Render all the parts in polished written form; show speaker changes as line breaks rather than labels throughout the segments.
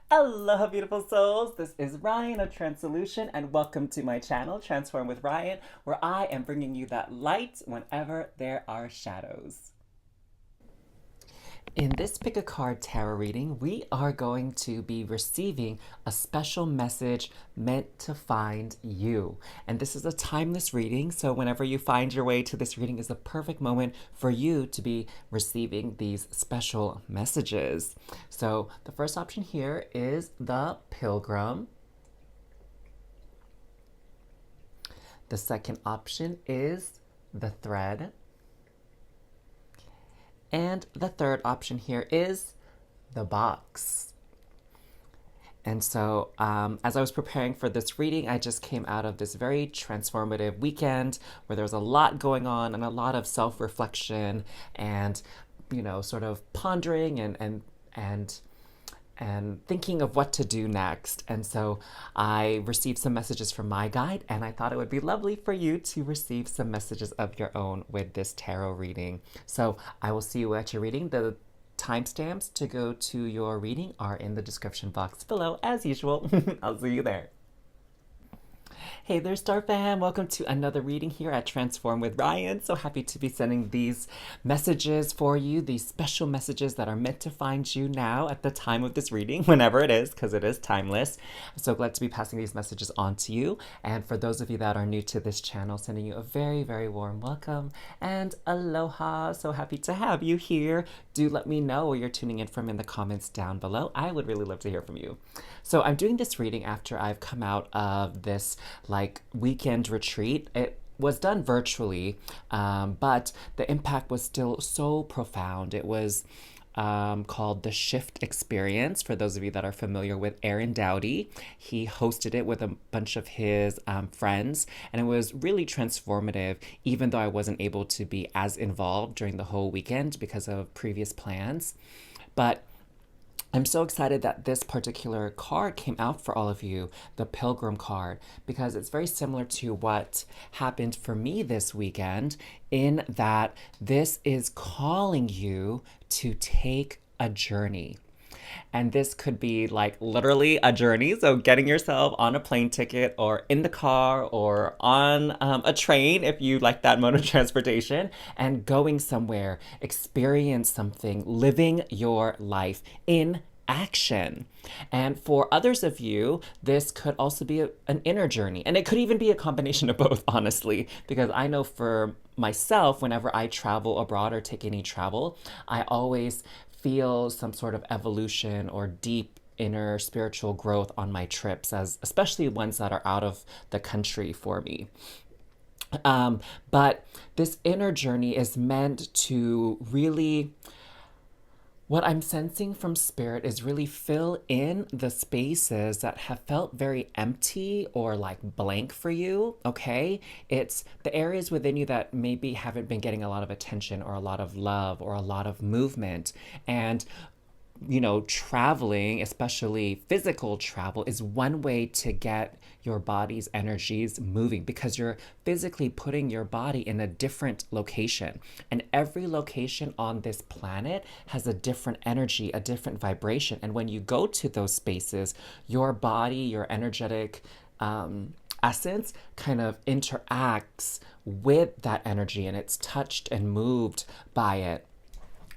Aloha, beautiful souls. This is Ryan of tranSOULution, and welcome to my channel, Transform with Ryan, where I am bringing you that light whenever there are shadows. In this pick a card tarot reading, we are going to be receiving a special message meant to find you. And this is a timeless reading, so whenever you find your way to this reading is the perfect moment for you to be receiving these special messages. So the first option here is the Pilgrim. The second option is the Thread. And the third option here is the Box. And so, as I was preparing for this reading, I just came out of this very transformative weekend where there was a lot going on and a lot of self-reflection and, sort of pondering and thinking of what to do next. And so I received some messages from my guide, and I thought it would be lovely for you to receive some messages of your own with this tarot reading. So I will see you at your reading. The timestamps to go to your reading are in the description box below, as usual. I'll see you there. Hey there, Star Fam. Welcome to another reading here at Transform with Ryan. So happy to be sending these messages for you, these special messages that are meant to find you now at the time of this reading, whenever it is, because it is timeless. I'm so glad to be passing these messages on to you. And for those of you that are new to this channel, sending you a very, very warm welcome and aloha. So happy to have you here. Do let me know where you're tuning in from in the comments down below. I would really love to hear from you. So I'm doing this reading after I've come out of this weekend retreat. It was done virtually, but the impact was still so profound. It was called the Shift Experience. For those of you that are familiar with Aaron Dowdy, he hosted it with a bunch of his friends, and it was really transformative, even though I wasn't able to be as involved during the whole weekend because of previous plans. But I'm so excited that this particular card came out for all of you, the Pilgrim card, because it's very similar to what happened for me this weekend, in that this is calling you to take a journey. And this could be like literally a journey. So getting yourself on a plane ticket or in the car or on a train, if you like that mode of transportation, and going somewhere, experience something, living your life in action. And for others of you, this could also be an inner journey. And it could even be a combination of both, honestly, because I know for myself, whenever I travel abroad or take any travel, I always feel some sort of evolution or deep inner spiritual growth on my trips, as especially ones that are out of the country for me. But this inner journey is meant to really, what I'm sensing from spirit is really fill in the spaces that have felt very empty or like blank for you, okay? It's the areas within you that maybe haven't been getting a lot of attention or a lot of love or a lot of movement. And traveling, especially physical travel, is one way to get your body's energies moving, because you're physically putting your body in a different location. And every location on this planet has a different energy, a different vibration. And when you go to those spaces, your body, your energetic essence kind of interacts with that energy, and it's touched and moved by it.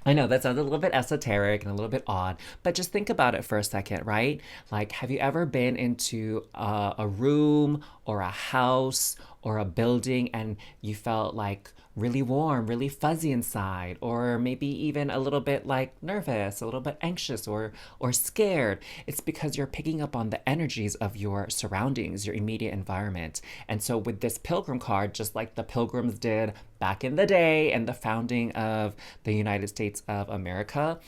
I know that sounds a little bit esoteric and a little bit odd, but just think about it for a second, right? Like, have you ever been into a room or a house or a building and you felt like really warm, really fuzzy inside, or maybe even a little bit like nervous, a little bit anxious or scared? It's because you're picking up on the energies of your surroundings, your immediate environment. And so with this Pilgrim card, just like the Pilgrims did back in the day and the founding of the United States of America,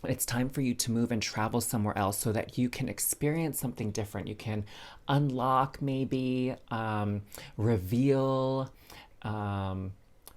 it's time for you to move and travel somewhere else so that you can experience something different. You can unlock, maybe reveal,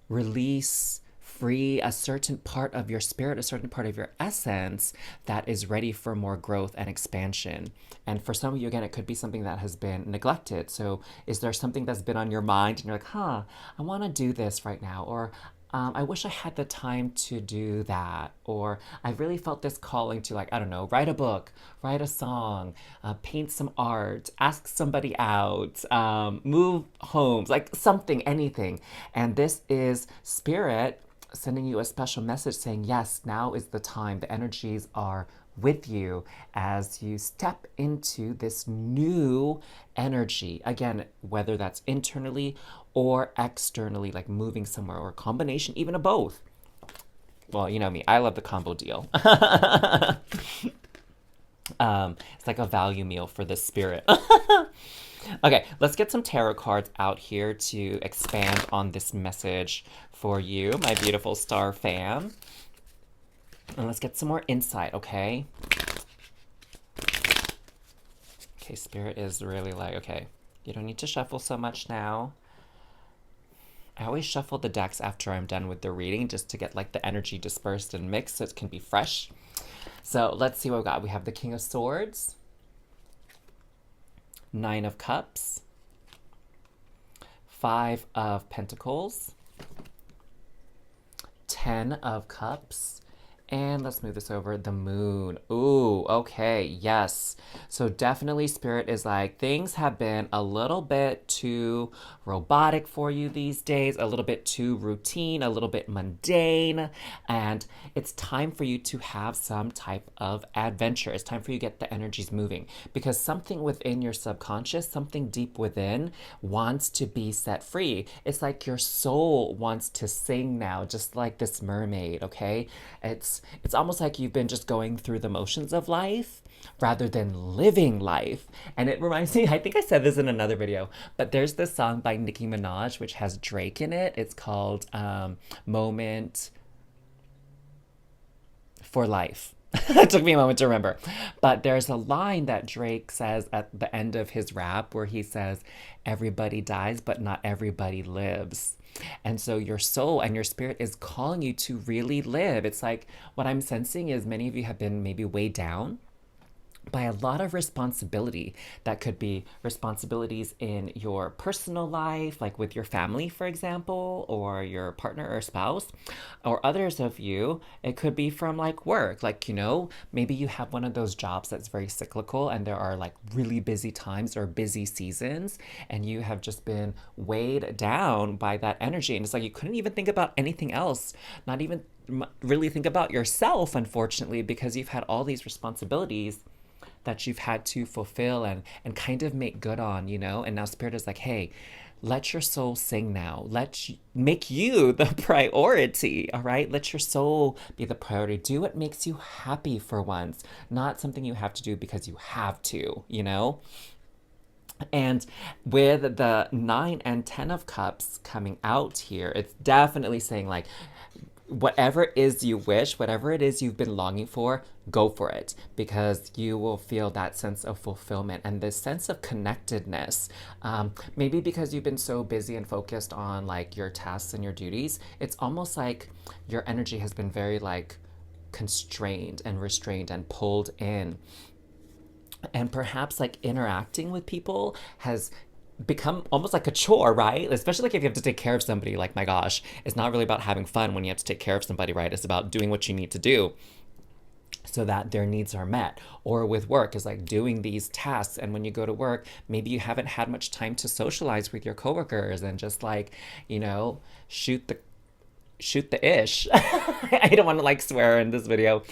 release, free a certain part of your spirit, a certain part of your essence that is ready for more growth and expansion. And for some of you, again, it could be something that has been neglected. So is there something that's been on your mind and you're like, I want to do this right now, or I wish I had the time to do that. Or I really felt this calling to, like, I don't know, write a book, write a song, paint some art, ask somebody out, move homes, like something, anything. And this is spirit sending you a special message saying, yes, now is the time. The energies are with you as you step into this new energy. Again, whether that's internally or externally, like moving somewhere, or a combination, even of both. Well, you know me, I love the combo deal. It's like a value meal for the spirit. Okay, let's get some tarot cards out here to expand on this message for you, my beautiful star fam. And let's get some more insight, okay? Okay, spirit is really like, okay, you don't need to shuffle so much now. I always shuffle the decks after I'm done with the reading just to get like the energy dispersed and mixed so it can be fresh. So let's see what we got. We have the King of Swords, Nine of Cups, Five of Pentacles, 10 of Cups, and let's move this over, the Moon. Ooh, okay, yes. So definitely spirit is like, things have been a little bit too robotic for you these days, a little bit too routine, a little bit mundane, and it's time for you to have some type of adventure. It's time for you to get the energies moving, because something within your subconscious, something deep within wants to be set free. It's like your soul wants to sing now, just like this mermaid, okay? It's almost like you've been just going through the motions of life rather than living life. And it reminds me, I think I said this in another video, but there's this song by Nicki Minaj which has Drake in it. It's called Moment for Life. It took me a moment to remember. But there's a line that Drake says at the end of his rap where he says, everybody dies, but not everybody lives. And so your soul and your spirit is calling you to really live. It's like what I'm sensing is many of you have been maybe weighed down by a lot of responsibility. That could be responsibilities in your personal life, like with your family, for example, or your partner or spouse, or others of you, it could be from like work. Like, you know, maybe you have one of those jobs that's very cyclical and there are like really busy times or busy seasons, and you have just been weighed down by that energy. And it's like you couldn't even think about anything else, not even really think about yourself, unfortunately, because you've had all these responsibilities that you've had to fulfill and kind of make good on, you know? And now spirit is like, hey, let your soul sing now. Make you the priority, all right? Let your soul be the priority. Do what makes you happy for once, not something you have to do because you have to, you know? And with the 9 and 10 of Cups coming out here, it's definitely saying like, whatever it is you wish, whatever it is you've been longing for, go for it, because you will feel that sense of fulfillment and this sense of connectedness. Maybe because you've been so busy and focused on like your tasks and your duties, it's almost like your energy has been very like constrained and restrained and pulled in. And perhaps like interacting with people has become almost like a chore, right? Especially like if you have to take care of somebody, like my gosh, it's not really about having fun when you have to take care of somebody, right? It's about doing what you need to do so that their needs are met. Or with work is like doing these tasks, and when you go to work, maybe you haven't had much time to socialize with your coworkers and just like, you know, shoot the ish. I don't want to like swear in this video.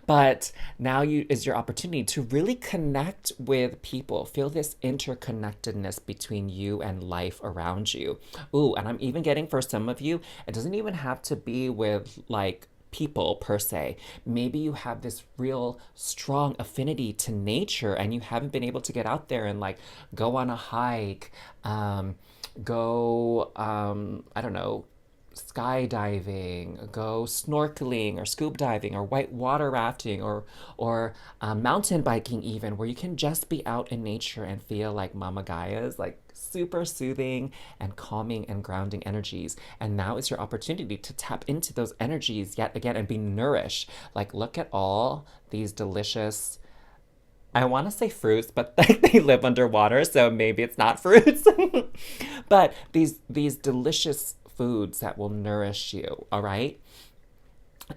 But now is your opportunity to really connect with people. Feel this interconnectedness between you and life around you. Ooh, and I'm even getting, for some of you, it doesn't even have to be with like people per se. Maybe you have this real strong affinity to nature and you haven't been able to get out there and like go on a hike, go, I don't know, skydiving, go snorkeling or scuba diving or white water rafting or mountain biking, even, where you can just be out in nature and feel like Mama Gaia's like super soothing and calming and grounding energies. And now is your opportunity to tap into those energies yet again and be nourished. Like, look at all these delicious, I want to say fruits, but they live underwater, so maybe it's not fruits. But these delicious foods that will nourish you, all right?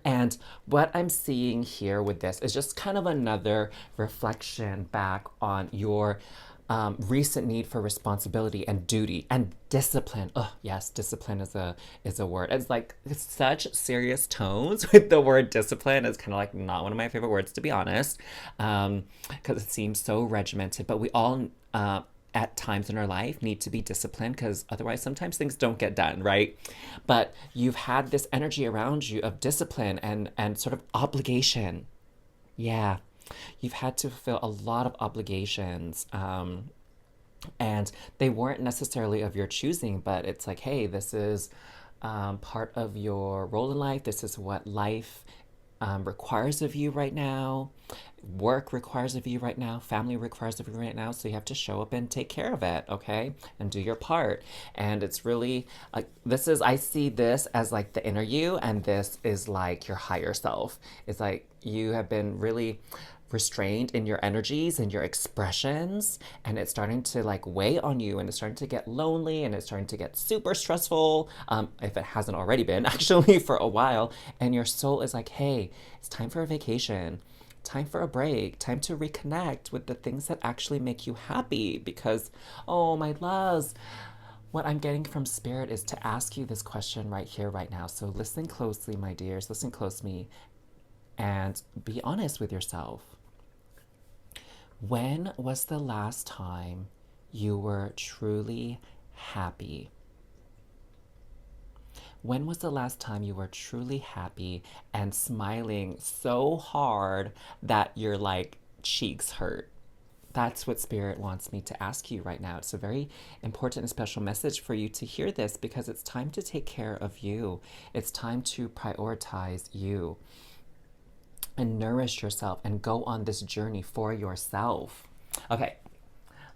And what I'm seeing here with this is just kind of another reflection back on your recent need for responsibility and duty and discipline. Oh, yes, discipline is a word. It's such serious tones with the word discipline. It's kind of like not one of my favorite words, to be honest, because it seems so regimented. But we all at times in our life need to be disciplined because otherwise sometimes things don't get done, right? But you've had this energy around you of discipline and sort of obligation. Yeah, you've had to fulfill a lot of obligations, and they weren't necessarily of your choosing, but it's like, hey, this is part of your role in life. This is what life requires of you right now. Work requires of you right now. Family requires of you right now. So you have to show up and take care of it, okay? And do your part. And it's really like I see this as like the inner you, and this is like your higher self. It's like you have been really restrained in your energies and your expressions, and it's starting to like weigh on you, and it's starting to get lonely, and it's starting to get super stressful, if it hasn't already been actually for a while. And your soul is like, hey, it's time for a vacation, time for a break, time to reconnect with the things that actually make you happy. Because, oh my loves, what I'm getting from spirit is to ask you this question right here, right now. So listen closely, my dears, listen closely, and be honest with yourself. When was the last time you were truly happy? When was the last time you were truly happy and smiling so hard that your like cheeks hurt? That's what Spirit wants me to ask you right now. It's a very important and special message for you to hear this, because it's time to take care of you. It's time to prioritize you and nourish yourself and go on this journey for yourself. Okay,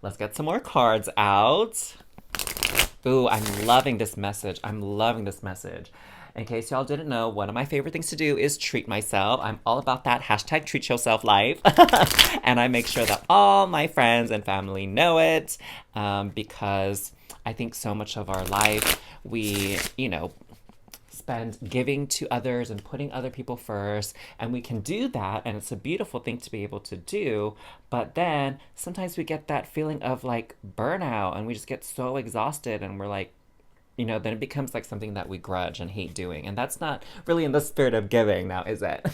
let's get some more cards out. Ooh, I'm loving this message. I'm loving this message. In case y'all didn't know, one of my favorite things to do is treat myself. I'm all about that hashtag treat yourself life. And I make sure that all my friends and family know it, because I think so much of our life we, spend giving to others and putting other people first, and we can do that, and it's a beautiful thing to be able to do. But then sometimes we get that feeling of like burnout, and we just get so exhausted, and we're like, then it becomes like something that we grudge and hate doing, and that's not really in the spirit of giving now, is it?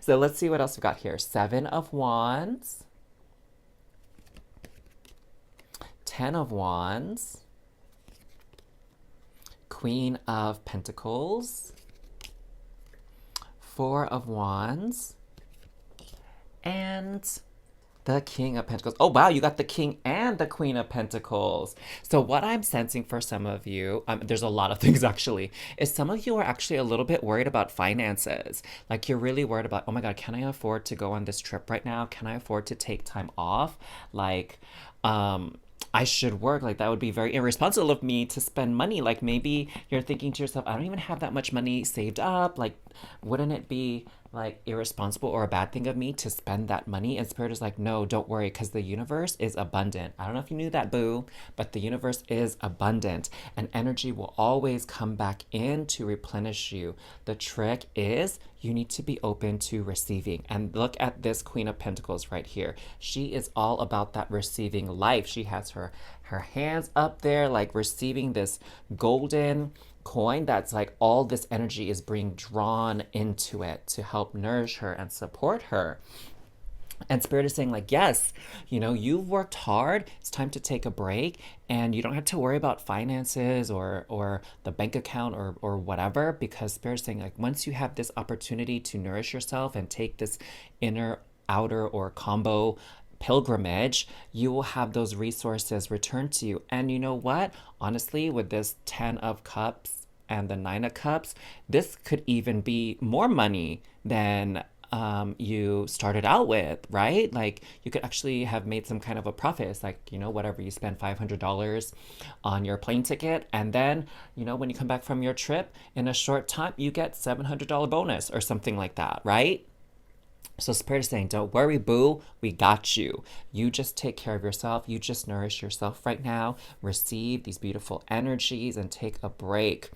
So let's see what else we've got here. 7 of Wands, 10 of Wands, Queen of Pentacles, 4 of Wands, and the King of Pentacles. Oh, wow, you got the King and the Queen of Pentacles. So what I'm sensing for some of you, there's a lot of things actually, is some of you are actually a little bit worried about finances. Like you're really worried about, oh my God, can I afford to go on this trip right now? Can I afford to take time off? Like, I should work. Like that would be very irresponsible of me to spend money. Like maybe you're thinking to yourself, I don't even have that much money saved up. Like, wouldn't it be like irresponsible or a bad thing of me to spend that money? And Spirit is like, no, don't worry, because the universe is abundant. I don't know if you knew that, boo, but the universe is abundant, and energy will always come back in to replenish you. The trick is you need to be open to receiving. And look at this Queen of Pentacles right here. She is all about that receiving life. She has her hands up there, like receiving this golden coin that's like all this energy is being drawn into it to help nourish her and support her. And Spirit is saying like, yes, you've worked hard. It's time to take a break, and you don't have to worry about finances or the bank account or whatever, because Spirit is saying like, once you have this opportunity to nourish yourself and take this inner, outer, or combo pilgrimage, you will have those resources returned to you. And you know what? Honestly, with this 10 of Cups and the 9 of Cups, this could even be more money than you started out with, right? Like you could actually have made some kind of a profit. It's like, whatever, you spend $500 on your plane ticket, and then, when you come back from your trip in a short time, you get $700 bonus or something like that, right? So Spirit is saying, don't worry, boo. We got you. You just take care of yourself. You just nourish yourself right now. Receive these beautiful energies and take a break,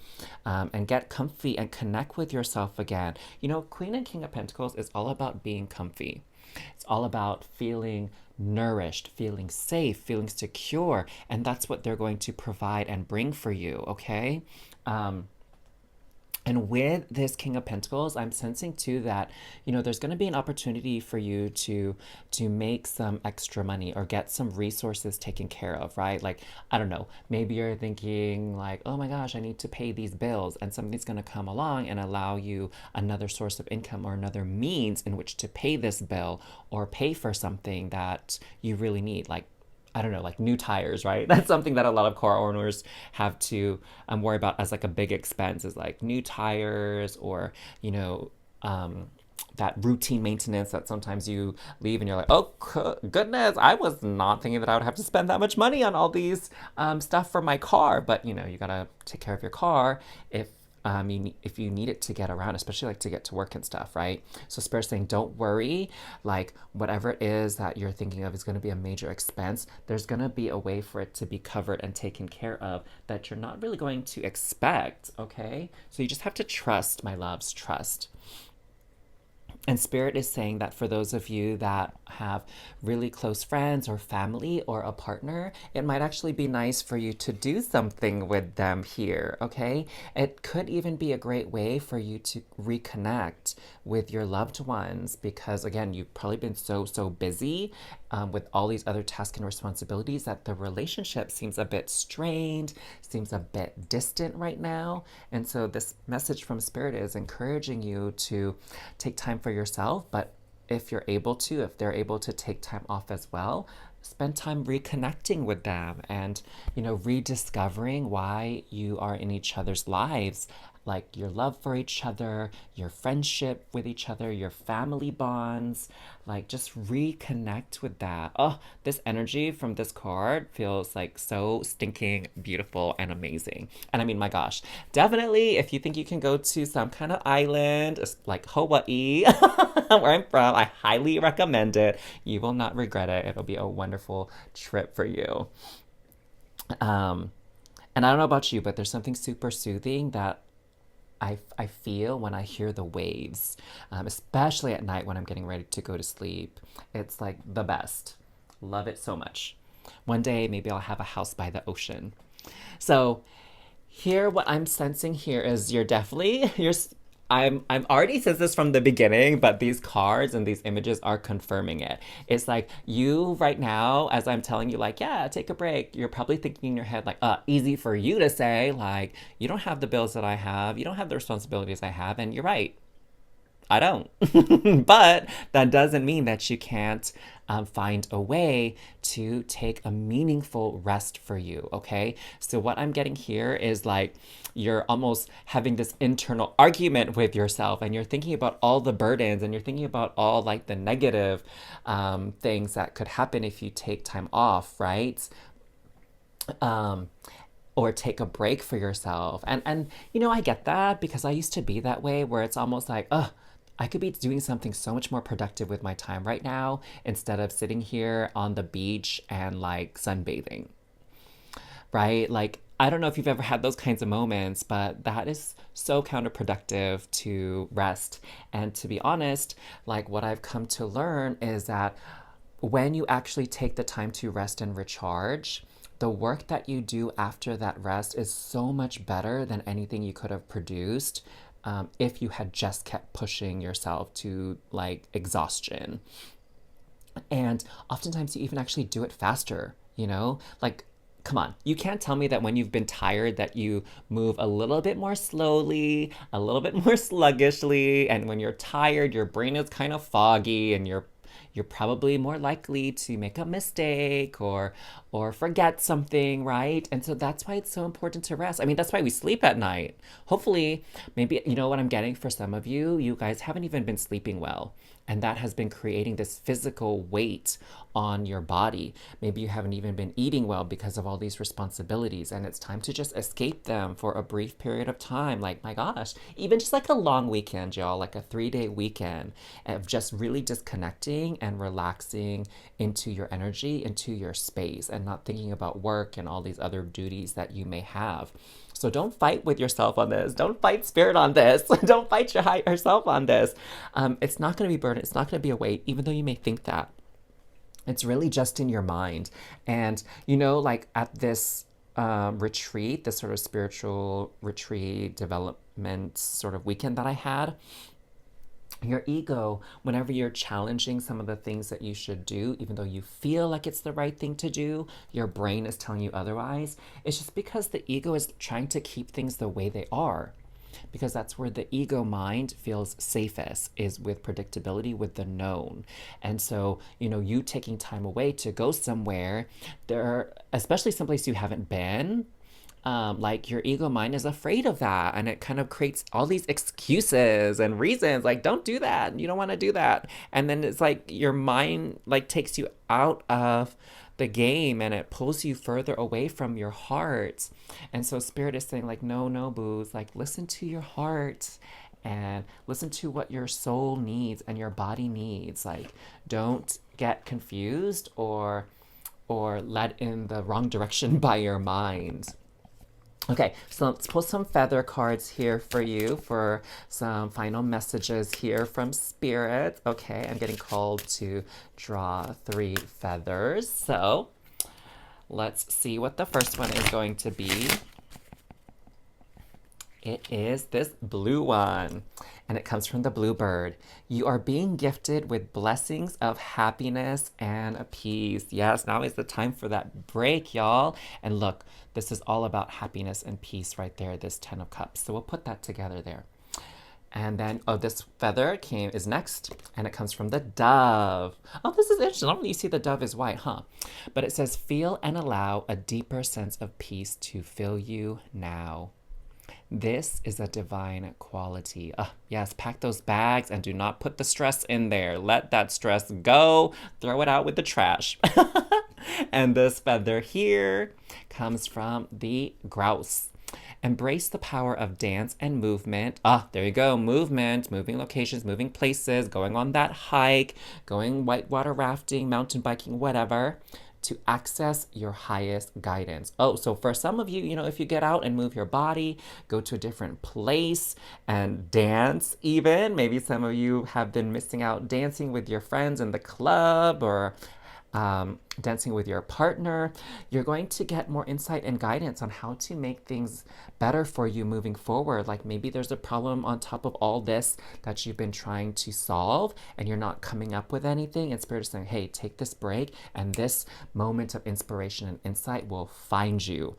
and get comfy and connect with yourself again. You know, Queen and King of Pentacles is all about being comfy. It's all about feeling nourished, feeling safe, feeling secure. And that's what they're going to provide and bring for you, okay? Um, and with this King of Pentacles, I'm sensing too that, you know, there's going to be an opportunity for you to make some extra money or get some resources taken care of, right? Like, I don't know, maybe you're thinking like, oh my gosh, I need to pay these bills, and something's going to come along and allow you another source of income or another means in which to pay this bill or pay for something that you really need, like, I don't know, like new tires, right? That's something that a lot of car owners have to worry about as like a big expense, is like new tires, or, you know, um, that routine maintenance that sometimes you leave and you're like, oh, goodness, I was not thinking that I would have to spend that much money on all these stuff for my car. But, you know, you got to take care of your car if if you need it to get around, especially like to get to work and stuff, right? So Spirit's saying, don't worry, like whatever it is that you're thinking of is going to be a major expense. There's going to be a way for it to be covered and taken care of that you're not really going to expect, okay? So you just have to trust, my loves, trust. And Spirit is saying that for those of you that have really close friends or family or a partner, it might actually be nice for you to do something with them here, okay? It could even be a great way for you to reconnect with your loved ones because, again, you've probably been so busy with all these other tasks and responsibilities that the relationship seems a bit strained, seems a bit distant right now. And so this message from Spirit is encouraging you to take time for yourself, but if you're able to, if they're able to take time off as well, spend time reconnecting with them and, you know, rediscovering why you are in each other's lives, like your love for each other, your friendship with each other, your family bonds, like just reconnect with that. Oh, this energy from this card feels like so stinking beautiful and amazing. And I mean, my gosh, definitely if you think you can go to some kind of island like Hawaii, where I'm from, I highly recommend it. You will not regret it. It'll be a wonderful trip for you. Um, and I don't know about you, but there's something super soothing that I feel when I hear the waves, especially at night when I'm getting ready to go to sleep. It's like the best. Love it so much. One day, maybe I'll have a house by the ocean. So, here, what I'm sensing here is you're definitely, I'm already says this from the beginning, but these cards and these images are confirming it. It's like you right now, as I'm telling you, like, yeah, take a break. You're probably thinking in your head, like, easy for you to say, like, you don't have the bills that I have, you don't have the responsibilities I have, and you're right. I don't. But that doesn't mean that you can't find a way to take a meaningful rest for you, okay? So, what I'm getting here is like you're almost having this internal argument with yourself, and you're thinking about all the burdens, and you're thinking about all like the negative things that could happen if you take time off, right? Um, or take a break for yourself. And you know, I get that because I used to be that way where it's almost like, oh, I could be doing something so much more productive with my time right now instead of sitting here on the beach and like sunbathing, right? Like, I don't know if you've ever had those kinds of moments, but that is so counterproductive to rest. And to be honest, like what I've come to learn is that when you actually take the time to rest and recharge, the work that you do after that rest is so much better than anything you could have produced if you had just kept pushing yourself to like exhaustion. And oftentimes you even actually do it faster, you know? Like, come on, you can't tell me that when you've been tired that you move a little bit more slowly, a little bit more sluggishly, and when you're tired, your brain is kind of foggy and you're probably more likely to make a mistake or forget something, right? And so that's why it's so important to rest. I mean, that's why we sleep at night. Hopefully, maybe you know what I'm getting for some of you, you guys haven't even been sleeping well. And that has been creating this physical weight on your body. Maybe you haven't even been eating well because of all these responsibilities, and it's time to just escape them for a brief period of time. Like, my gosh, even just like a long weekend, y'all, like a 3-day weekend of just really disconnecting and relaxing into your energy, into your space, and not thinking about work and all these other duties that you may have. So don't fight with yourself on this. Don't fight spirit on this. Don't fight yourself on this. It's not going to be burden. It's not going to be a weight, even though you may think that. It's really just in your mind. And, like at this retreat, this sort of spiritual retreat development sort of weekend that I had, your ego, whenever you're challenging some of the things that you should do, even though you feel like it's the right thing to do, your brain is telling you otherwise. It's just because the ego is trying to keep things the way they are. Because that's where the ego mind feels safest, is with predictability, with the known. And so, you taking time away to go somewhere, there, especially someplace you haven't been, like your ego mind is afraid of that, and it kind of creates all these excuses and reasons, like, don't do that, you don't want to do that. And then it's like your mind like takes you out of the game, and it pulls you further away from your heart. And so spirit is saying, like, no, booze, like, listen to your heart and listen to what your soul needs and your body needs. Like, don't get confused or led in the wrong direction by your mind. Okay, so let's pull some feather cards here for you for some final messages here from Spirit. Okay, I'm getting called to draw 3 feathers. So let's see what the first one is going to be. It is this blue one, and it comes from the bluebird. You are being gifted with blessings of happiness and peace. Yes, now is the time for that break, y'all. And look, this is all about happiness and peace right there, this 10 of Cups. So we'll put that together there. And then, this feather is next, and it comes from the dove. Oh, this is interesting. Normally you see the dove is white, huh? But it says, feel and allow a deeper sense of peace to fill you now. This is a divine quality. Yes, pack those bags and do not put the stress in there. Let that stress go. Throw it out with the trash. And this feather here comes from the grouse. Embrace the power of dance and movement. There you go. Movement, moving locations, moving places, going on that hike, going whitewater rafting, mountain biking, whatever, to access your highest guidance. So for some of you, if you get out and move your body, go to a different place and dance even. Maybe some of you have been missing out dancing with your friends in the club or dancing with your partner. You're going to get more insight and guidance on how to make things better for you moving forward. Like maybe there's a problem on top of all this that you've been trying to solve and you're not coming up with anything. And Spirit is saying, hey, take this break, and this moment of inspiration and insight will find you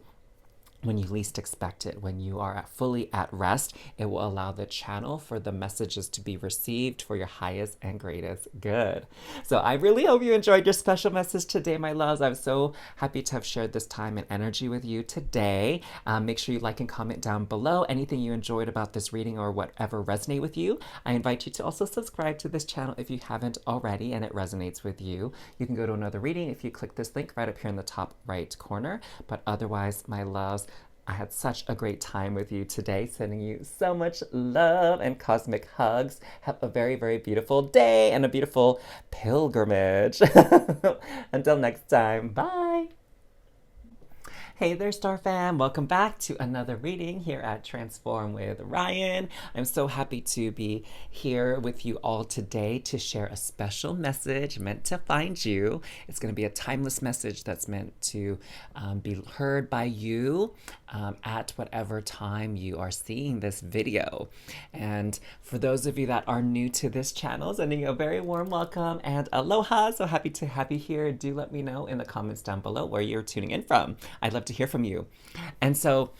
when you least expect it. When you are fully at rest, it will allow the channel for the messages to be received for your highest and greatest good. So I really hope you enjoyed your special message today, my loves. I'm so happy to have shared this time and energy with you today. Make sure you like and comment down below anything you enjoyed about this reading or whatever resonated with you. I invite you to also subscribe to this channel if you haven't already and it resonates with you. You can go to another reading if you click this link right up here in the top right corner. But otherwise, my loves, I had such a great time with you today, sending you so much love and cosmic hugs. Have a very, very beautiful day and a beautiful pilgrimage. Until next time, bye. Hey there, Star Fam. Welcome back to another reading here at Transform with Ryan. I'm so happy to be here with you all today to share a special message meant to find you. It's going to be a timeless message that's meant to be heard by you at whatever time you are seeing this video. And for those of you that are new to this channel, sending you a very warm welcome and aloha. So happy to have you here. Do let me know in the comments down below where you're tuning in from. I'd love to hear from you. And so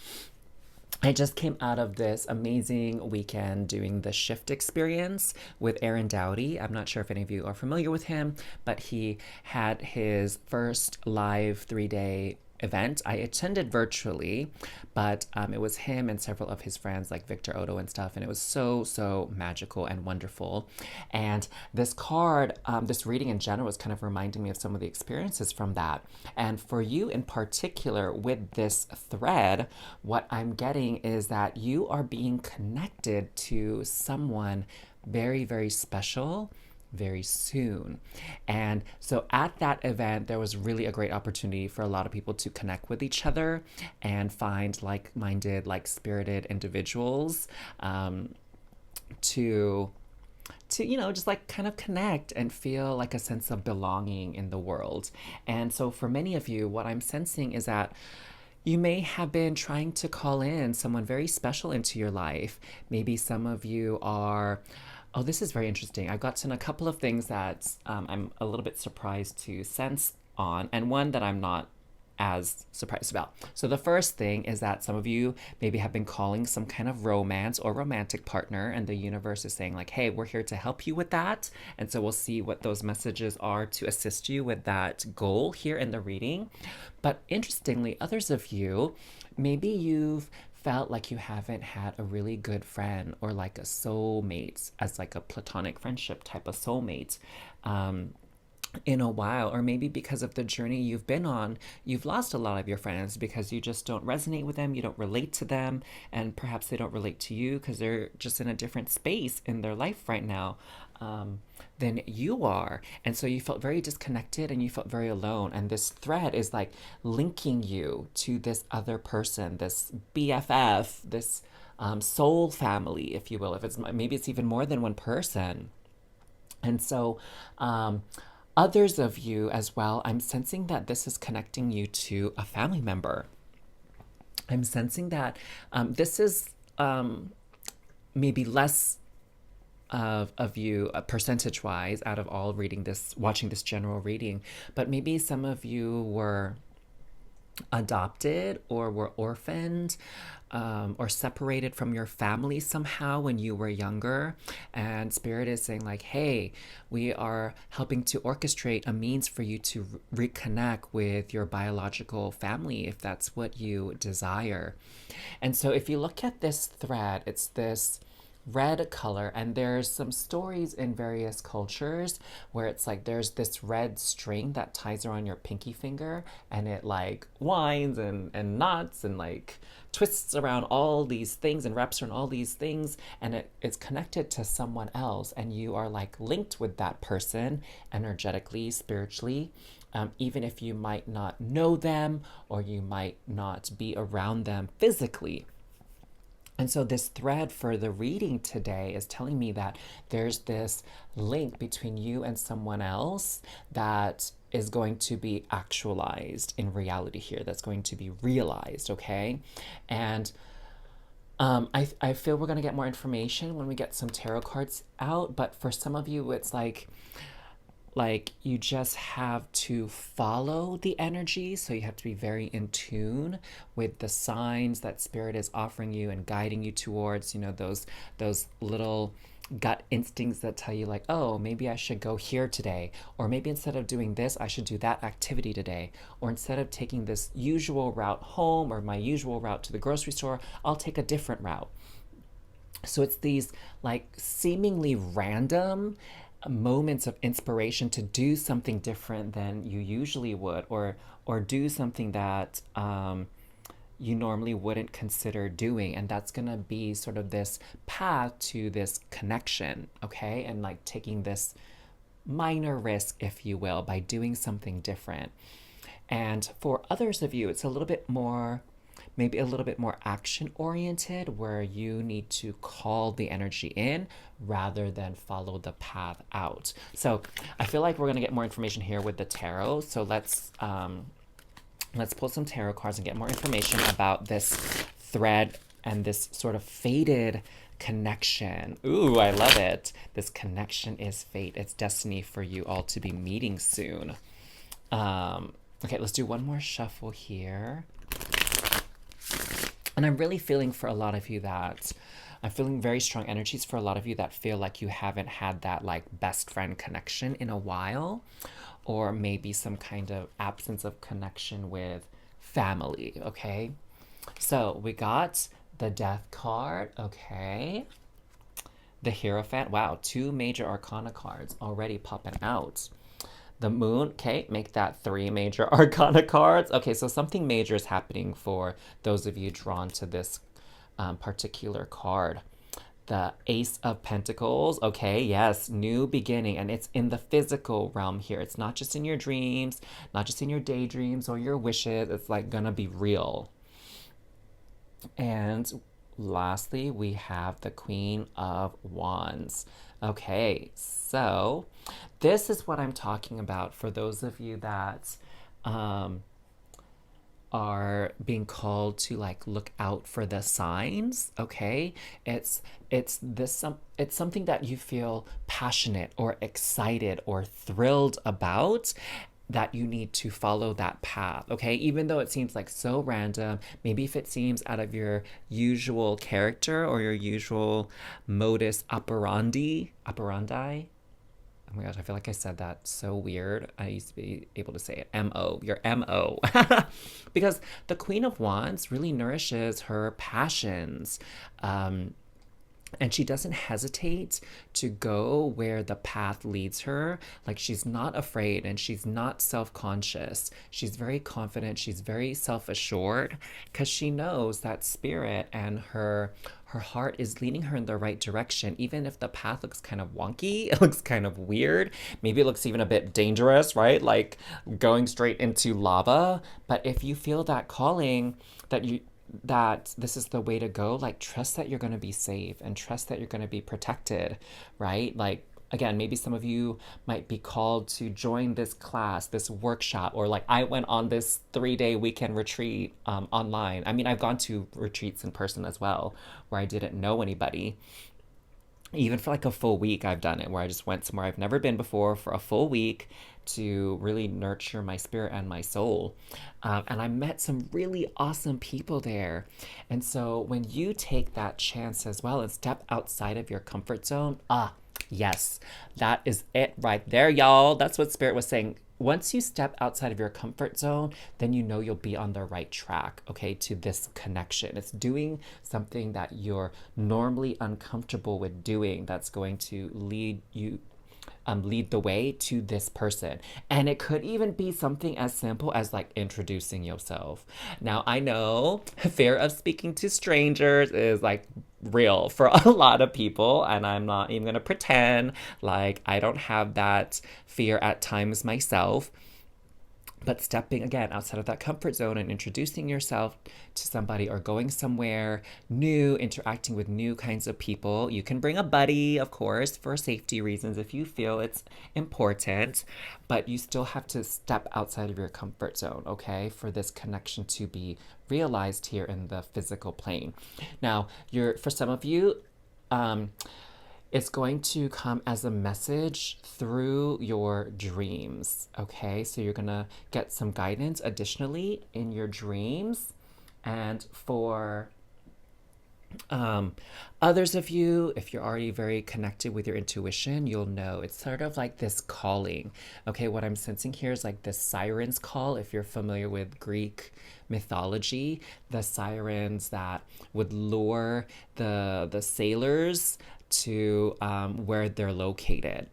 I just came out of this amazing weekend doing the shift experience with Aaron Dowdy. I'm not sure if any of you are familiar with him, but he had his first live 3-day event. I attended virtually, but it was him and several of his friends like Victor Odo and stuff, and it was so magical and wonderful. And this card, this reading in general, was kind of reminding me of some of the experiences from that. And for you in particular, with this thread, what I'm getting is that you are being connected to someone very special very soon. And so at that event, there was really a great opportunity for a lot of people to connect with each other and find like minded, like spirited individuals to just like kind of connect and feel like a sense of belonging in the world. And so for many of you, what I'm sensing is that you may have been trying to call in someone very special into your life. Maybe some of you are. Oh, this is very interesting. I got to a couple of things that I'm a little bit surprised to sense on, and one that I'm not as surprised about. So the first thing is that some of you maybe have been calling some kind of romance or romantic partner, and the universe is saying like, hey, we're here to help you with that. And so we'll see what those messages are to assist you with that goal here in the reading. But interestingly, others of you, maybe you've felt like you haven't had a really good friend or like a soulmate, as like a platonic friendship type of soulmate, in a while. Or maybe because of the journey you've been on, you've lost a lot of your friends because you just don't resonate with them, you don't relate to them, and perhaps they don't relate to you because they're just in a different space in their life right now than you are. And so you felt very disconnected and you felt very alone. And this thread is like linking you to this other person, this BFF, this soul family, if you will. If it's maybe it's even more than one person. And so others of you as well, I'm sensing that this is connecting you to a family member. I'm sensing that this is maybe less of you percentage wise out of all watching this general reading, but maybe some of you were adopted or were orphaned or separated from your family somehow when you were younger. And Spirit is saying like, hey, we are helping to orchestrate a means for you to reconnect with your biological family if that's what you desire. And so if you look at this thread, it's this red color, and there's some stories in various cultures where it's like there's this red string that ties around your pinky finger, and it like winds and knots and like twists around all these things and wraps around all these things, and it's connected to someone else, and you are like linked with that person energetically, spiritually, even if you might not know them or you might not be around them physically. And so this thread for the reading today is telling me that there's this link between you and someone else that is going to be actualized in reality here, that's going to be realized, okay? And I feel we're going to get more information when we get some tarot cards out, but for some of you, it's like you just have to follow the energy. So you have to be very in tune with the signs that Spirit is offering you and guiding you towards, those little gut instincts that tell you like, oh, maybe I should go here today, or maybe instead of doing this, I should do that activity today, or instead of taking this usual route home or my usual route to the grocery store, I'll take a different route. So it's these like seemingly random moments of inspiration to do something different than you usually would, or do something that you normally wouldn't consider doing. And that's gonna be sort of this path to this connection, okay? And like taking this minor risk, if you will, by doing something different. And for others of you, it's maybe a little bit more action oriented, where you need to call the energy in rather than follow the path out. So I feel like we're going to get more information here with the tarot. So let's pull some tarot cards and get more information about this thread and this sort of fated connection. Ooh, I love it. This connection is fate. It's destiny for you all to be meeting soon. Okay, let's do one more shuffle here. And I'm really feeling for a lot of you that I'm feeling very strong energies for a lot of you that feel like you haven't had that like best friend connection in a while, or maybe some kind of absence of connection with family, okay? So we got the death card, okay? The Hierophant, wow, two major arcana cards already popping out. The moon, okay, make that three major arcana cards. Okay, so something major is happening for those of you drawn to this particular card. The Ace of Pentacles, okay, yes, new beginning, and it's in the physical realm here. It's not just in your dreams, not just in your daydreams or your wishes. It's like gonna be real. And lastly, we have the Queen of Wands. Okay, so this is what I'm talking about for those of you that um, are being called to like look out for the signs. Okay, it's something that you feel passionate or excited or thrilled about, that you need to follow that path, okay? Even though it seems like so random, maybe if it seems out of your usual character or your usual modus operandi. Oh my gosh, I feel like I said that so weird. I used to be able to say it. M-O, your M-O. Because the Queen of Wands really nourishes her passions. And she doesn't hesitate to go where the path leads her. Like, she's not afraid and she's not self-conscious. She's very confident. She's very self-assured because she knows that spirit and her heart is leading her in the right direction. Even if the path looks kind of wonky, it looks kind of weird. Maybe it looks even a bit dangerous, right? Like going straight into lava. But if you feel that calling, that this is the way to go, like trust that you're going to be safe and trust that you're going to be protected, right? Like, again, maybe some of you might be called to join this class, this workshop, or like I went on this 3-day weekend retreat online. I mean, I've gone to retreats in person as well where I didn't know anybody. Even for like a full week, I've done it where I just went somewhere I've never been before for a full week to really nurture my spirit and my soul. And I met some really awesome people there. And so when you take that chance as well and step outside of your comfort zone, yes, that is it right there, y'all. That's what Spirit was saying. Once you step outside of your comfort zone, then you know you'll be on the right track, okay, to this connection. It's doing something that you're normally uncomfortable with doing that's going to lead the way to this person. And it could even be something as simple as like introducing yourself. Now, I know fear of speaking to strangers is like real for a lot of people, and I'm not even gonna pretend like I don't have that fear at times myself. But stepping again outside of that comfort zone and introducing yourself to somebody or going somewhere new, interacting with new kinds of people. You can bring a buddy, of course, for safety reasons if you feel it's important, but you still have to step outside of your comfort zone, okay, for this connection to be realized here in the physical plane. Now, for some of you, it's going to come as a message through your dreams. Okay, so you're gonna get some guidance additionally in your dreams. And for others of you, if you're already very connected with your intuition, you'll know it's sort of like this calling. Okay, what I'm sensing here is like this siren's call. If you're familiar with Greek mythology, the sirens that would lure the sailors to where they're located.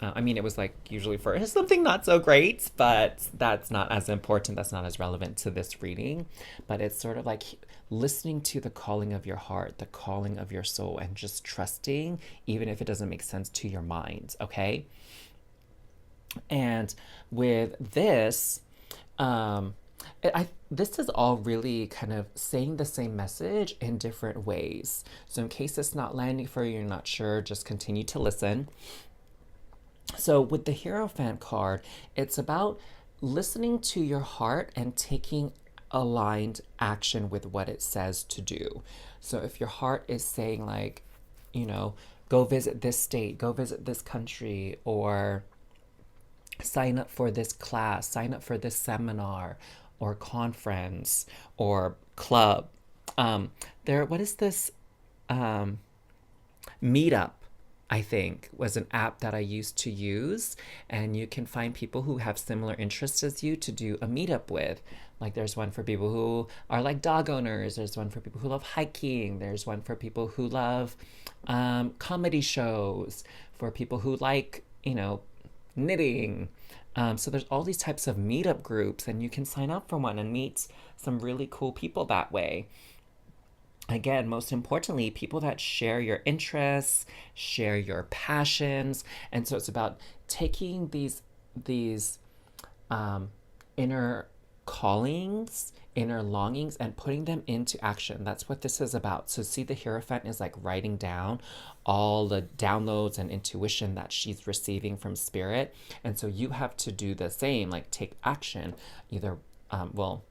I mean, it was like usually for something not so great, but that's not as important. That's not as relevant to this reading. But it's sort of like listening to the calling of your heart, the calling of your soul, and just trusting, even if it doesn't make sense to your mind, okay? And with this, this is all really kind of saying the same message in different ways. So in case it's not landing for you, you're not sure, just continue to listen. So with the Hierophant card, it's about listening to your heart and taking aligned action with what it says to do. So if your heart is saying like, go visit this state, go visit this country, or sign up for this class, sign up for this seminar or conference or club. What is this meetup? I think, was an app that I used to use. And you can find people who have similar interests as you to do a meetup with. Like there's one for people who are like dog owners, there's one for people who love hiking, there's one for people who love comedy shows, for people who like, knitting. So there's all these types of meetup groups, and you can sign up for one and meet some really cool people that way. Again, most importantly, people that share your interests, share your passions, and so it's about taking these um, inner callings, inner longings, and putting them into action. That's what this is about. So, see, the Hierophant is like writing down all the downloads and intuition that she's receiving from spirit. And so, you have to do the same, like take action, either, well,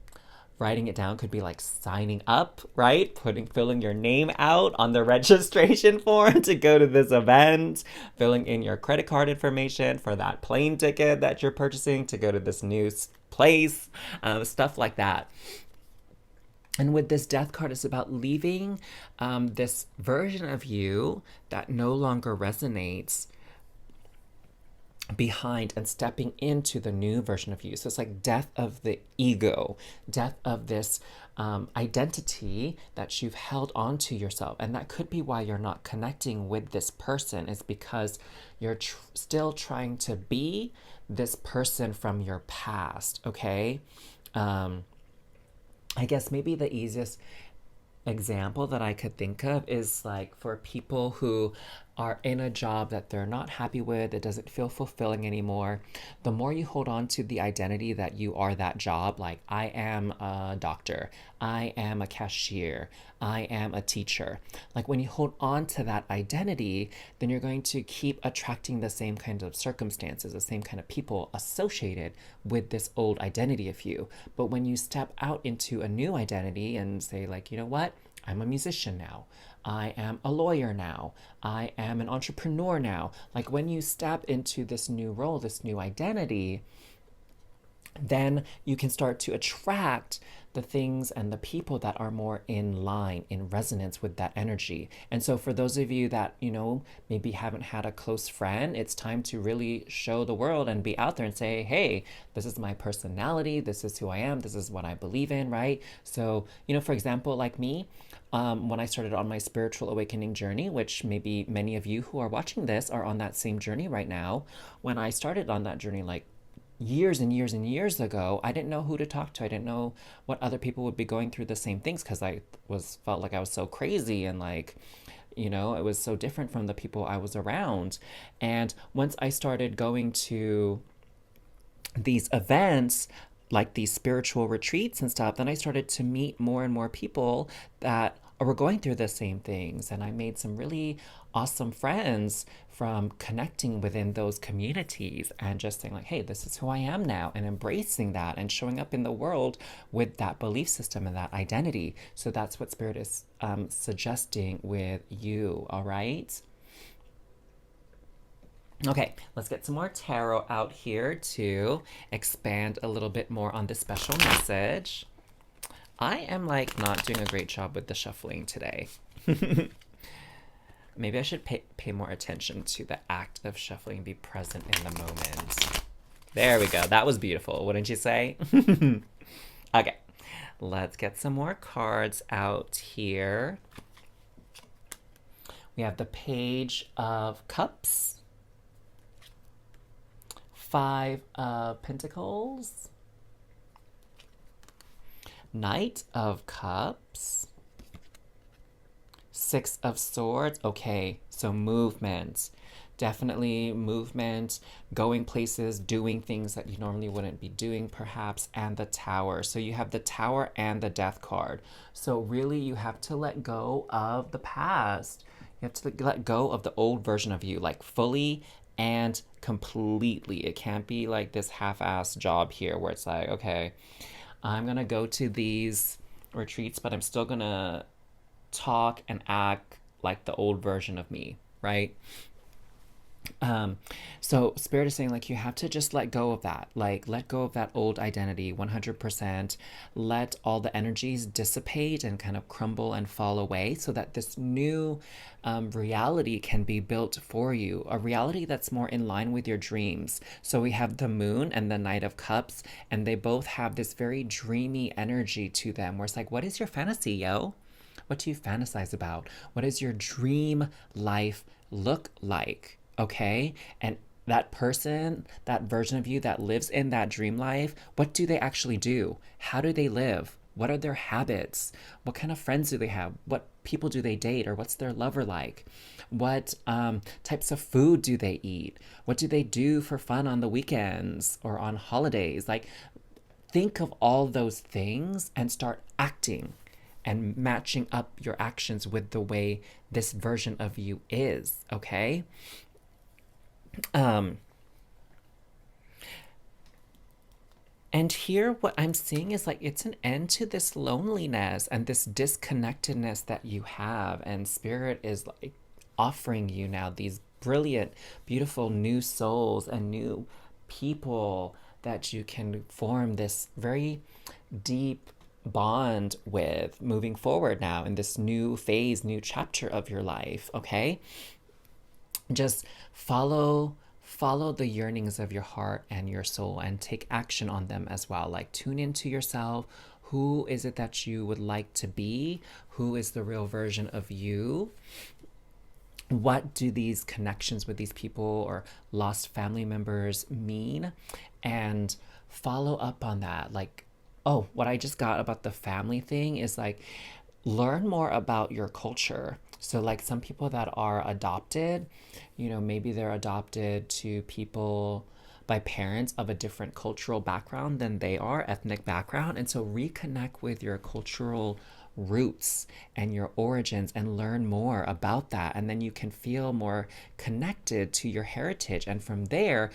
writing it down could be like signing up, right? Filling your name out on the registration form to go to this event, filling in your credit card information for that plane ticket that you're purchasing to go to this new place, stuff like that. And with this death card, it's about leaving this version of you that no longer resonates behind and stepping into the new version of you. So it's like death of the ego, death of this identity that you've held onto yourself. And that could be why you're not connecting with this person, is because you're still trying to be this person from your past, okay? I guess maybe the easiest example that I could think of is like for people who are in a job that they're not happy with, it doesn't feel fulfilling anymore. The more you hold on to the identity that you are that job, like I am a doctor, I am a cashier, I am a teacher. Like when you hold on to that identity, then you're going to keep attracting the same kinds of circumstances, the same kind of people associated with this old identity of you. But when you step out into a new identity and say, like, you know what? I'm a musician now. I am a lawyer now. I am an entrepreneur now. Like when you step into this new role, this new identity, then you can start to attract the things and the people that are more in line, in resonance with that energy. And so for those of you that, maybe haven't had a close friend, it's time to really show the world and be out there and say, hey, this is my personality, this is who I am, this is what I believe in, right? So, for example, like me, when I started on my spiritual awakening journey, which maybe many of you who are watching this are on that same journey right now, when I started on that journey, like years and years and years ago, I didn't know who to talk to. I didn't know what other people would be going through the same things, because I felt like I was so crazy and like, it was so different from the people I was around. And once I started going to these events, like these spiritual retreats and stuff, then I started to meet more and more people that were going through the same things. And I made some really awesome friends from connecting within those communities and just saying like, hey, this is who I am now, and embracing that and showing up in the world with that belief system and that identity. So that's what Spirit is suggesting with you, all right? Okay, let's get some more tarot out here to expand a little bit more on this special message. I am like not doing a great job with the shuffling today. Maybe I should pay more attention to the act of shuffling, be present in the moment. There we go. That was beautiful, wouldn't you say? Okay, let's get some more cards out here. We have the Page of Cups, Five of Pentacles, Knight of Cups, Six of Swords. Okay, so movement. Definitely movement, going places, doing things that you normally wouldn't be doing perhaps, and the Tower. So you have the Tower and the Death card. So really you have to let go of the past. You have to let go of the old version of you, like fully and completely. It can't be like this half-assed job here where it's like, okay, I'm gonna go to these retreats, but I'm still gonna talk and act like the old version of me, right? Um, so Spirit is saying like you have to just let go of that. Like let go of that old identity 100%. Let all the energies dissipate and kind of crumble and fall away so that this new reality can be built for you. A reality that's more in line with your dreams. So we have the moon and the Knight of Cups, and they both have this very dreamy energy to them where it's like, what is your fantasy, yo? What do you fantasize about? What does your dream life look like? Okay. And that person, that version of you that lives in that dream life, what do they actually do? How do they live? What are their habits? What kind of friends do they have? What people do they date? Or what's their lover like? What types of food do they eat? What do they do for fun on the weekends or on holidays? Like, think of all those things and start acting and matching up your actions with the way this version of you is, okay? Um, and here, what I'm seeing is like it's an end to this loneliness and this disconnectedness that you have. And Spirit is like offering you now these brilliant, beautiful new souls and new people that you can form this very deep bond with moving forward now in this new phase, new chapter of your life, okay? Just follow the yearnings of your heart and your soul and take action on them as well. Like tune into yourself. Who is it that you would like to be? Who is the real version of you? What do these connections with these people or lost family members mean? And follow up on that. Like, oh, what I just got about the family thing is like, learn more about your culture. So, like some people that are adopted, maybe they're adopted to people by parents of a different cultural background than they are, ethnic background. And so, reconnect with your cultural roots and your origins and learn more about that. And then you can feel more connected to your heritage. And from there,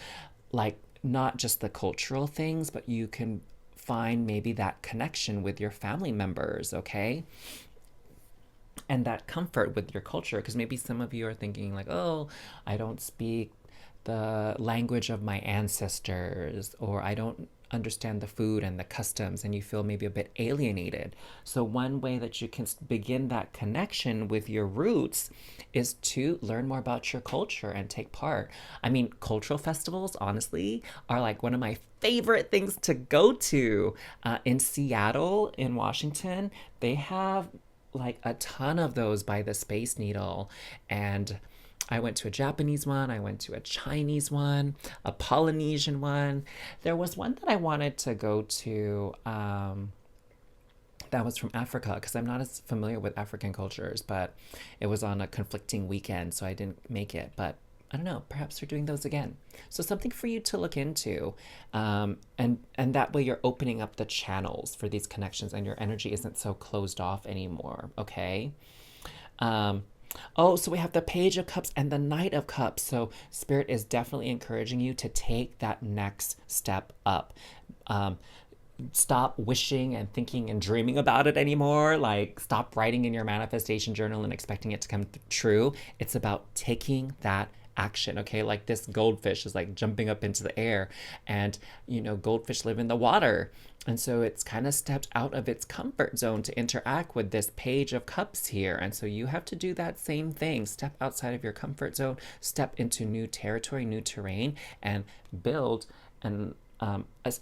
like, not just the cultural things, but you can find maybe that connection with your family members, okay? And that comfort with your culture, because maybe some of you are thinking like, oh, I don't speak the language of my ancestors, or I don't understand the food and the customs, and you feel maybe a bit alienated. So one way that you can begin that connection with your roots is to learn more about your culture and take part. I mean, cultural festivals honestly are like one of my favorite things to go to. In Seattle, in Washington, they have like a ton of those by the Space Needle. And I went to a Japanese one, I went to a Chinese one, a Polynesian one. There was one that I wanted to go to that was from Africa, because I'm not as familiar with African cultures, but it was on a conflicting weekend, so I didn't make it. But I don't know, perhaps they're doing those again. So something for you to look into. And that way you're opening up the channels for these connections and your energy isn't so closed off anymore, okay? Um, oh, so we have the Page of Cups and the Knight of Cups. So Spirit is definitely encouraging you to take that next step up. Um, Stop wishing and thinking and dreaming about it anymore. Like, stop writing in your manifestation journal and expecting it to come true. It's about taking that action, okay? Like this goldfish is like jumping up into the air, and goldfish live in the water. And so it's kind of stepped out of its comfort zone to interact with this Page of Cups here. And so you have to do that same thing. Step outside of your comfort zone, step into new territory, new terrain, and build and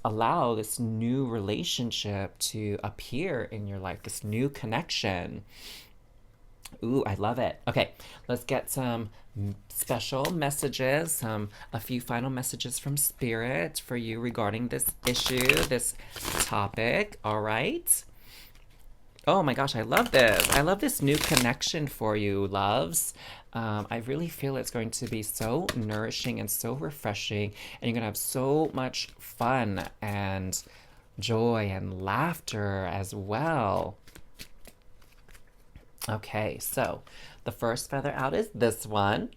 allow this new relationship to appear in your life, this new connection. Ooh, I love it. Okay, let's get some special messages, a few final messages from Spirit for you regarding this issue, this topic. All right. Oh my gosh, I love this. I love this new connection for you, loves. I really feel it's going to be so nourishing and so refreshing, and you're going to have so much fun and joy and laughter as well. Okay, so the first feather out is this one,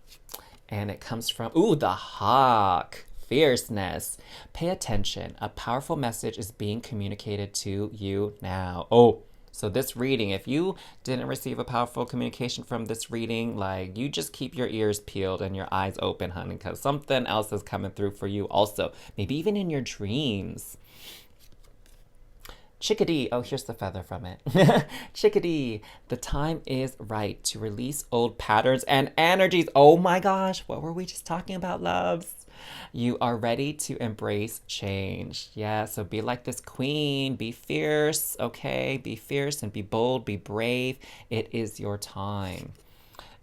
and it comes from, ooh, the hawk. Fierceness. Pay attention. A powerful message is being communicated to you now. Oh, So this reading, if you didn't receive a powerful communication from this reading, like you just keep your ears peeled and your eyes open, honey, because something else is coming through for you also. Maybe even in your dreams. Chickadee, oh, here's the feather from it. Chickadee, the time is right to release old patterns and energies. Oh my gosh, what were we just talking about, loves? You are ready to embrace change. Yeah, so be like this queen. Be fierce, okay? Be fierce and be bold, be brave. It is your time.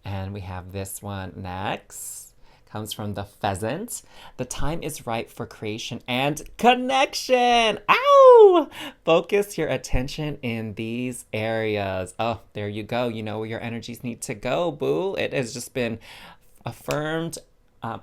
And we have this one next. Comes from the pheasant. The time is right for creation and connection. Ow! Focus your attention in these areas. Oh, there you go. You know where your energies need to go, boo. It has just been affirmed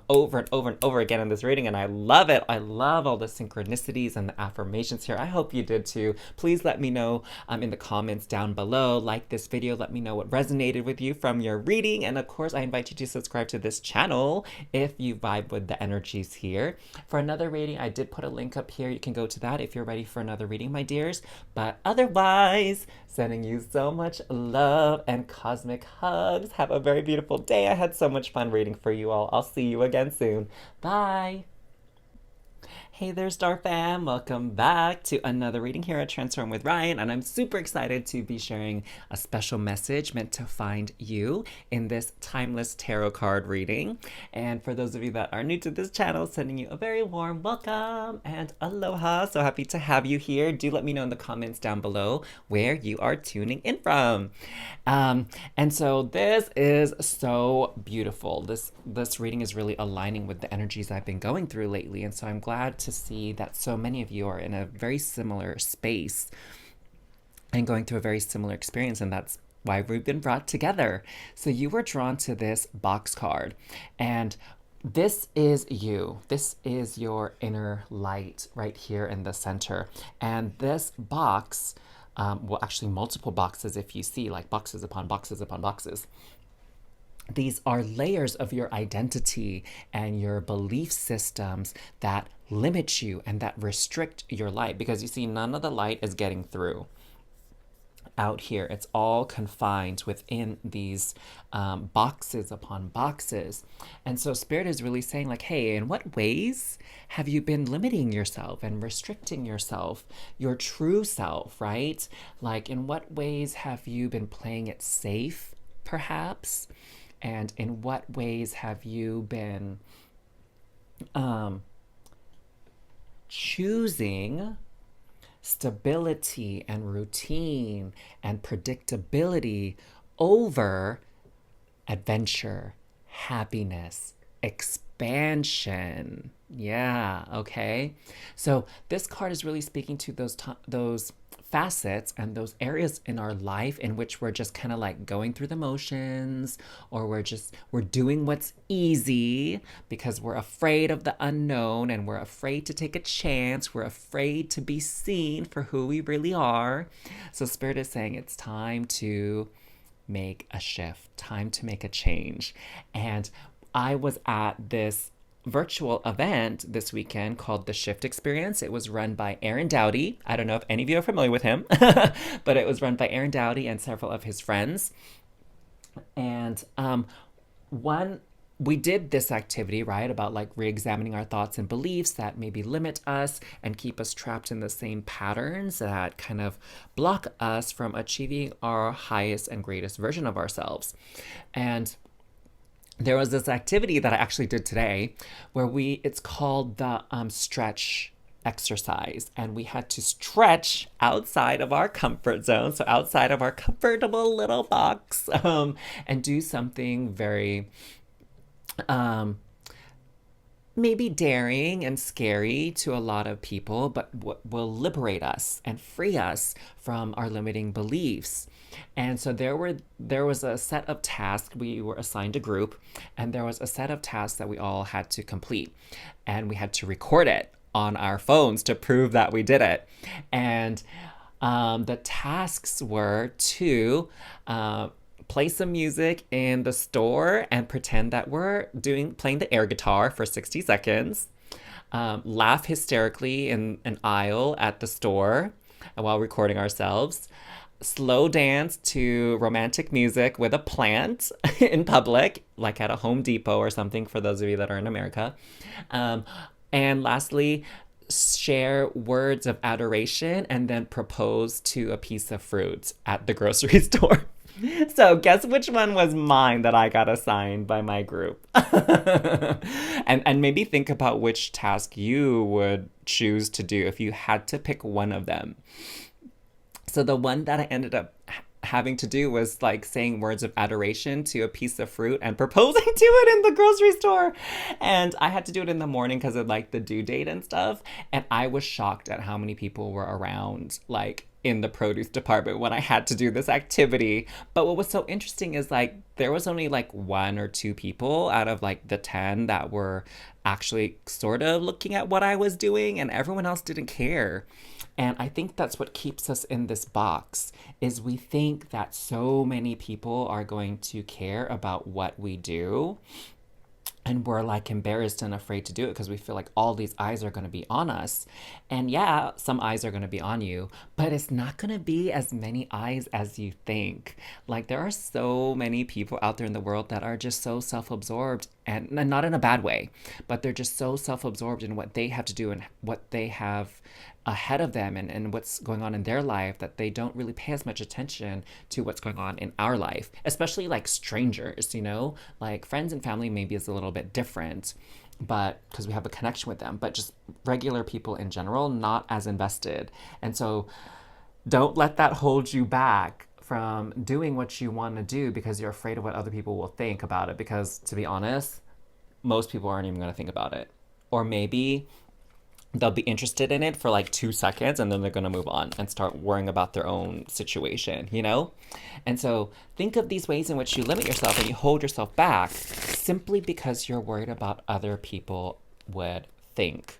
over and over and over again in this reading, and I love it. I love all the synchronicities and the affirmations here. I hope you did too. Please let me know in the comments down below. Like this video. Let me know what resonated with you from your reading, and of course, I invite you to subscribe to this channel if you vibe with the energies here. For another reading, I did put a link up here. You can go to that if you're ready for another reading, my dears. But otherwise, sending you so much love and cosmic hugs. Have a very beautiful day. I had so much fun reading for you all. I'll see you again soon. Bye. Hey there, Star Fam. Welcome back to another reading here at Transform with Ryan, and I'm super excited to be sharing a special message meant to find you in this timeless tarot card reading. And for those of you that are new to this channel, sending you a very warm welcome and aloha. So happy to have you here. Do let me know in the comments down below where you are tuning in from. And so this is so beautiful. This reading is really aligning with the energies I've been going through lately, and so I'm glad to see that so many of you are in a very similar space and going through a very similar experience, and that's why we've been brought together. So you were drawn to this box card, and this is you. This is your inner light right here in the center. And this box, well, actually multiple boxes if you see, like boxes upon boxes upon boxes. These are layers of your identity and your belief systems that limit you and that restrict your light, because you see, none of the light is getting through out here. It's all confined within these boxes upon boxes. And so Spirit is really saying, like, hey, in what ways have you been limiting yourself and restricting yourself, your true self, right? Like, in what ways have you been playing it safe, perhaps? And in what ways have you been choosing stability and routine and predictability over adventure, happiness, expansion? Yeah, okay. So this card is really speaking to those facets and those areas in our life in which we're just kind of like going through the motions, or we're doing what's easy because we're afraid of the unknown, and we're afraid to take a chance. We're afraid to be seen for who we really are. So Spirit is saying it's time to make a shift, time to make a change. And I was at this virtual event this weekend called the Shift Experience. It was run by Aaron Doughty. I don't know if any of you are familiar with him, but it was run by Aaron Doughty and several of his friends. And we did this activity, right, about like re-examining our thoughts and beliefs that maybe limit us and keep us trapped in the same patterns that kind of block us from achieving our highest and greatest version of ourselves. And there was this activity that I actually did today where it's called the stretch exercise, and we had to stretch outside of our comfort zone, so outside of our comfortable little box, and do something very maybe daring and scary to a lot of people, but will liberate us and free us from our limiting beliefs. And so there was a set of tasks. We were assigned a group, and there was a set of tasks that we all had to complete, and we had to record it on our phones to prove that we did it. And the tasks were to play some music in the store and pretend that we're playing the air guitar for 60 seconds, laugh hysterically in an aisle at the store while recording ourselves, slow dance to romantic music with a plant in public, like at a Home Depot or something, for those of you that are in America. Um, and lastly, share words of adoration and then propose to a piece of fruit at the grocery store. So, guess which one was mine that I got assigned by my group? And maybe think about which task you would choose to do if you had to pick one of them. So the one that I ended up having to do was like saying words of adoration to a piece of fruit and proposing to it in the grocery store. And I had to do it in the morning because of like the due date and stuff. And I was shocked at how many people were around, like in the produce department when I had to do this activity. But what was so interesting is like there was only like one or two people out of like the 10 that were actually sort of looking at what I was doing, and everyone else didn't care. And I think that's what keeps us in this box is we think that so many people are going to care about what we do, and we're like embarrassed and afraid to do it because we feel like all these eyes are going to be on us. And yeah, some eyes are going to be on you, but it's not going to be as many eyes as you think. Like there are so many people out there in the world that are just so self-absorbed, and not in a bad way, but they're just so self-absorbed in what they have to do and what they have ahead of them, and what's going on in their life, that they don't really pay as much attention to what's going on in our life, especially like strangers, like friends and family maybe is a little bit different, but because we have a connection with them, but just regular people in general, not as invested. And so don't let that hold you back from doing what you want to do because you're afraid of what other people will think about it, because to be honest, most people aren't even going to think about it. Or maybe they'll be interested in it for like 2 seconds and then they're going to move on and start worrying about their own situation. And so think of these ways in which you limit yourself and you hold yourself back simply because you're worried about other people would think.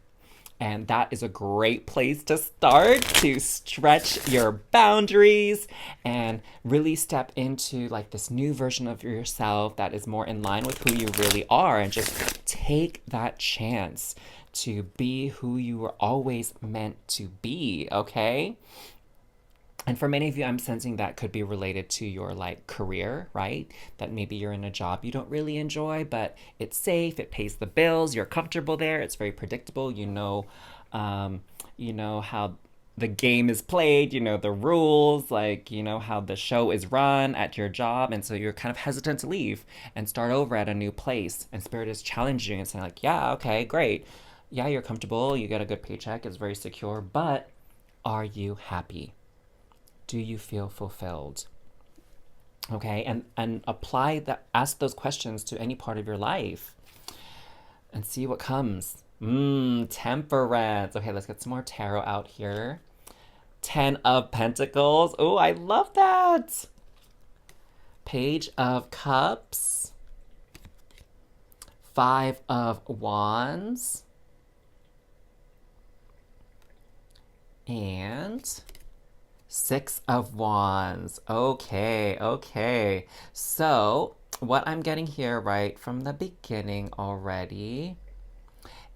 And that is a great place to start to stretch your boundaries and really step into like this new version of yourself that is more in line with who you really are, and just take that chance to be who you were always meant to be, okay? And for many of you, I'm sensing that could be related to your like career, right? That maybe you're in a job you don't really enjoy, but it's safe, it pays the bills, you're comfortable there, it's very predictable, how the game is played, the rules, like, how the show is run at your job. And so you're kind of hesitant to leave and start over at a new place. And Spirit is challenging and saying like, yeah, okay, great. Yeah, you're comfortable, you get a good paycheck, it's very secure, but are you happy? Do you feel fulfilled? Okay, and ask those questions to any part of your life and see what comes. Temperance. Okay, let's get some more tarot out here. 10 of Pentacles. Oh, I love that. Page of Cups. 5 of Wands. And 6 of Wands. Okay. So, what I'm getting here right from the beginning already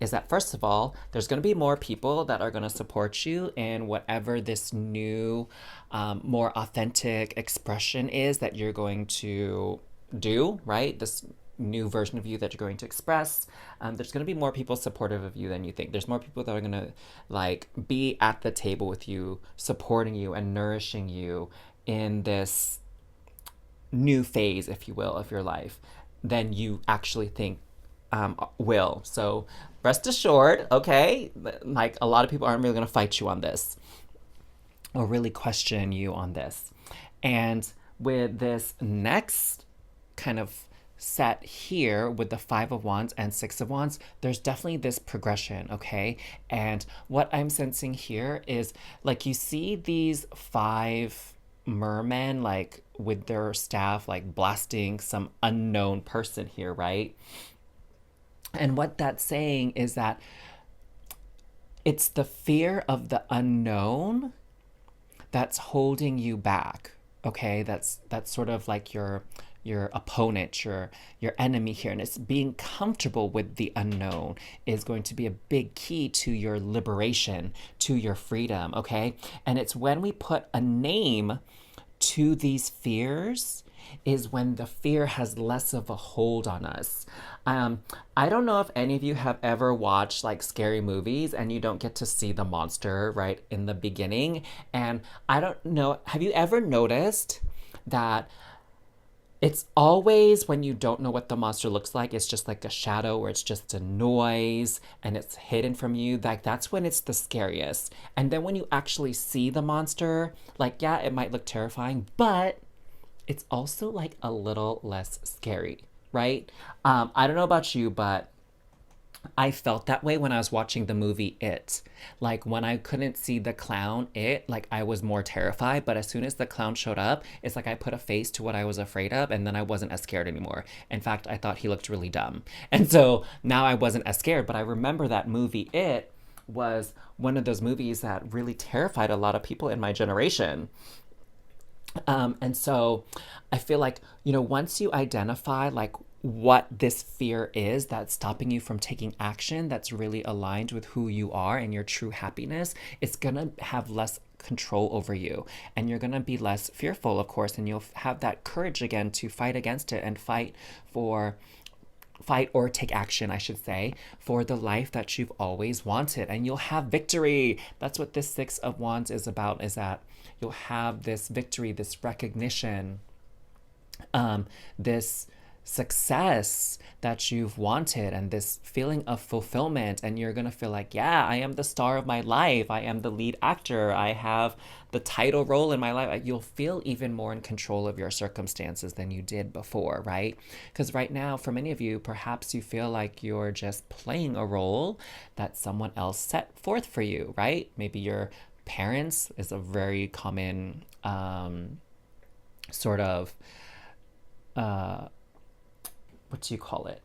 is that, first of all, there's going to be more people that are going to support you in whatever this new, more authentic expression is that you're going to do, right? This new version of you that you're going to express. There's going to be more people supportive of you than you think. There's more people that are going to like be at the table with you, supporting you and nourishing you in this new phase, if you will, of your life than you actually think will. So rest assured, okay, like a lot of people aren't really going to fight you on this or really question you on this. And with this next kind of set here with the 5 of Wands and 6 of Wands, there's definitely this progression, okay? And what I'm sensing here is like you see these 5 mermen like with their staff like blasting some unknown person here, right? And what that's saying is that it's the fear of the unknown that's holding you back, okay? That's sort of like your opponent, your enemy here. And it's being comfortable with the unknown is going to be a big key to your liberation, to your freedom, okay? And it's when we put a name to these fears is when the fear has less of a hold on us. Um, I don't know if any of you have ever watched like scary movies and you don't get to see the monster right in the beginning. And I don't know, have you ever noticed that it's always when you don't know what the monster looks like, it's just like a shadow or it's just a noise and it's hidden from you. Like that's when it's the scariest. And then when you actually see the monster, like yeah, it might look terrifying, but it's also like a little less scary, right? I don't know about you, but I felt that way when I was watching the movie It. Like when I couldn't see the clown, like I was more terrified. But as soon as the clown showed up, it's like I put a face to what I was afraid of, and then I wasn't as scared anymore. In fact, I thought he looked really dumb. And so now I wasn't as scared. But I remember that movie It was one of those movies that really terrified a lot of people in my generation. And so I feel like, once you identify like what this fear is that's stopping you from taking action that's really aligned with who you are and your true happiness, it's gonna have less control over you and you're gonna be less fearful, of course, and you'll have that courage again to fight against it and for fight or take action, I should say, for the life that you've always wanted. And you'll have victory. That's what this Six of Wands is about, is that you'll have this victory, this recognition, this success that you've wanted and this feeling of fulfillment, and you're going to feel like, yeah, I am the star of my life, I am the lead actor, I have the title role in my life. You'll feel even more in control of your circumstances than you did before, right? Because right now, for many of you, perhaps you feel like you're just playing a role that someone else set forth for you, right? Maybe your parents is a very common sort of what do you call it?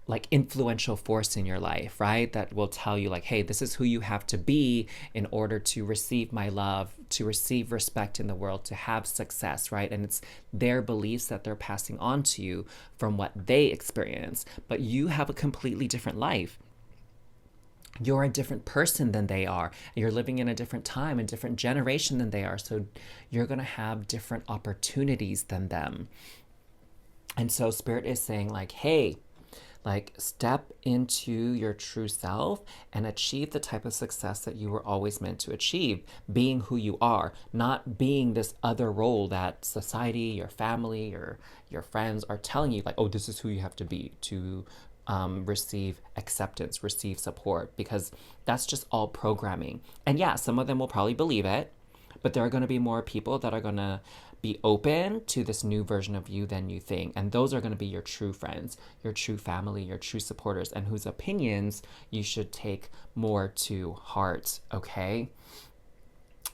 Like influential force in your life, right? That will tell you like, hey, this is who you have to be in order to receive my love, to receive respect in the world, to have success, right? And it's their beliefs that they're passing on to you from what they experience. But you have a completely different life. You're a different person than they are. You're living in a different time, a different generation than they are. So you're going to have different opportunities than them. And so Spirit is saying like, hey, like step into your true self and achieve the type of success that you were always meant to achieve, being who you are, not being this other role that society, your family, or your friends are telling you like, oh, this is who you have to be to receive acceptance, receive support, because that's just all programming. And yeah, some of them will probably believe it, but there are going to be more people that are going to be open to this new version of you than you think. And those are going to be your true friends, your true family, your true supporters, and whose opinions you should take more to heart, okay?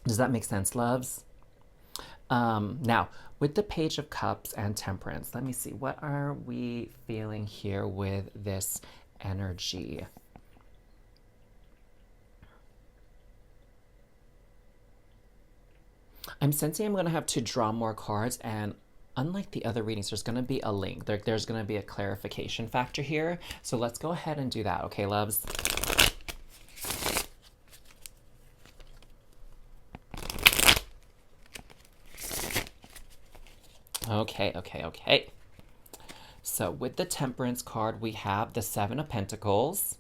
Does that make sense, loves? Now, with the Page of Cups and Temperance, let me see, what are we feeling here with this energy? I'm sensing I'm going to have to draw more cards, and unlike the other readings, there's going to be a link. There's going to be a clarification factor here. So let's go ahead and do that, okay, loves? Okay. So with the Temperance card, we have the Seven of Pentacles.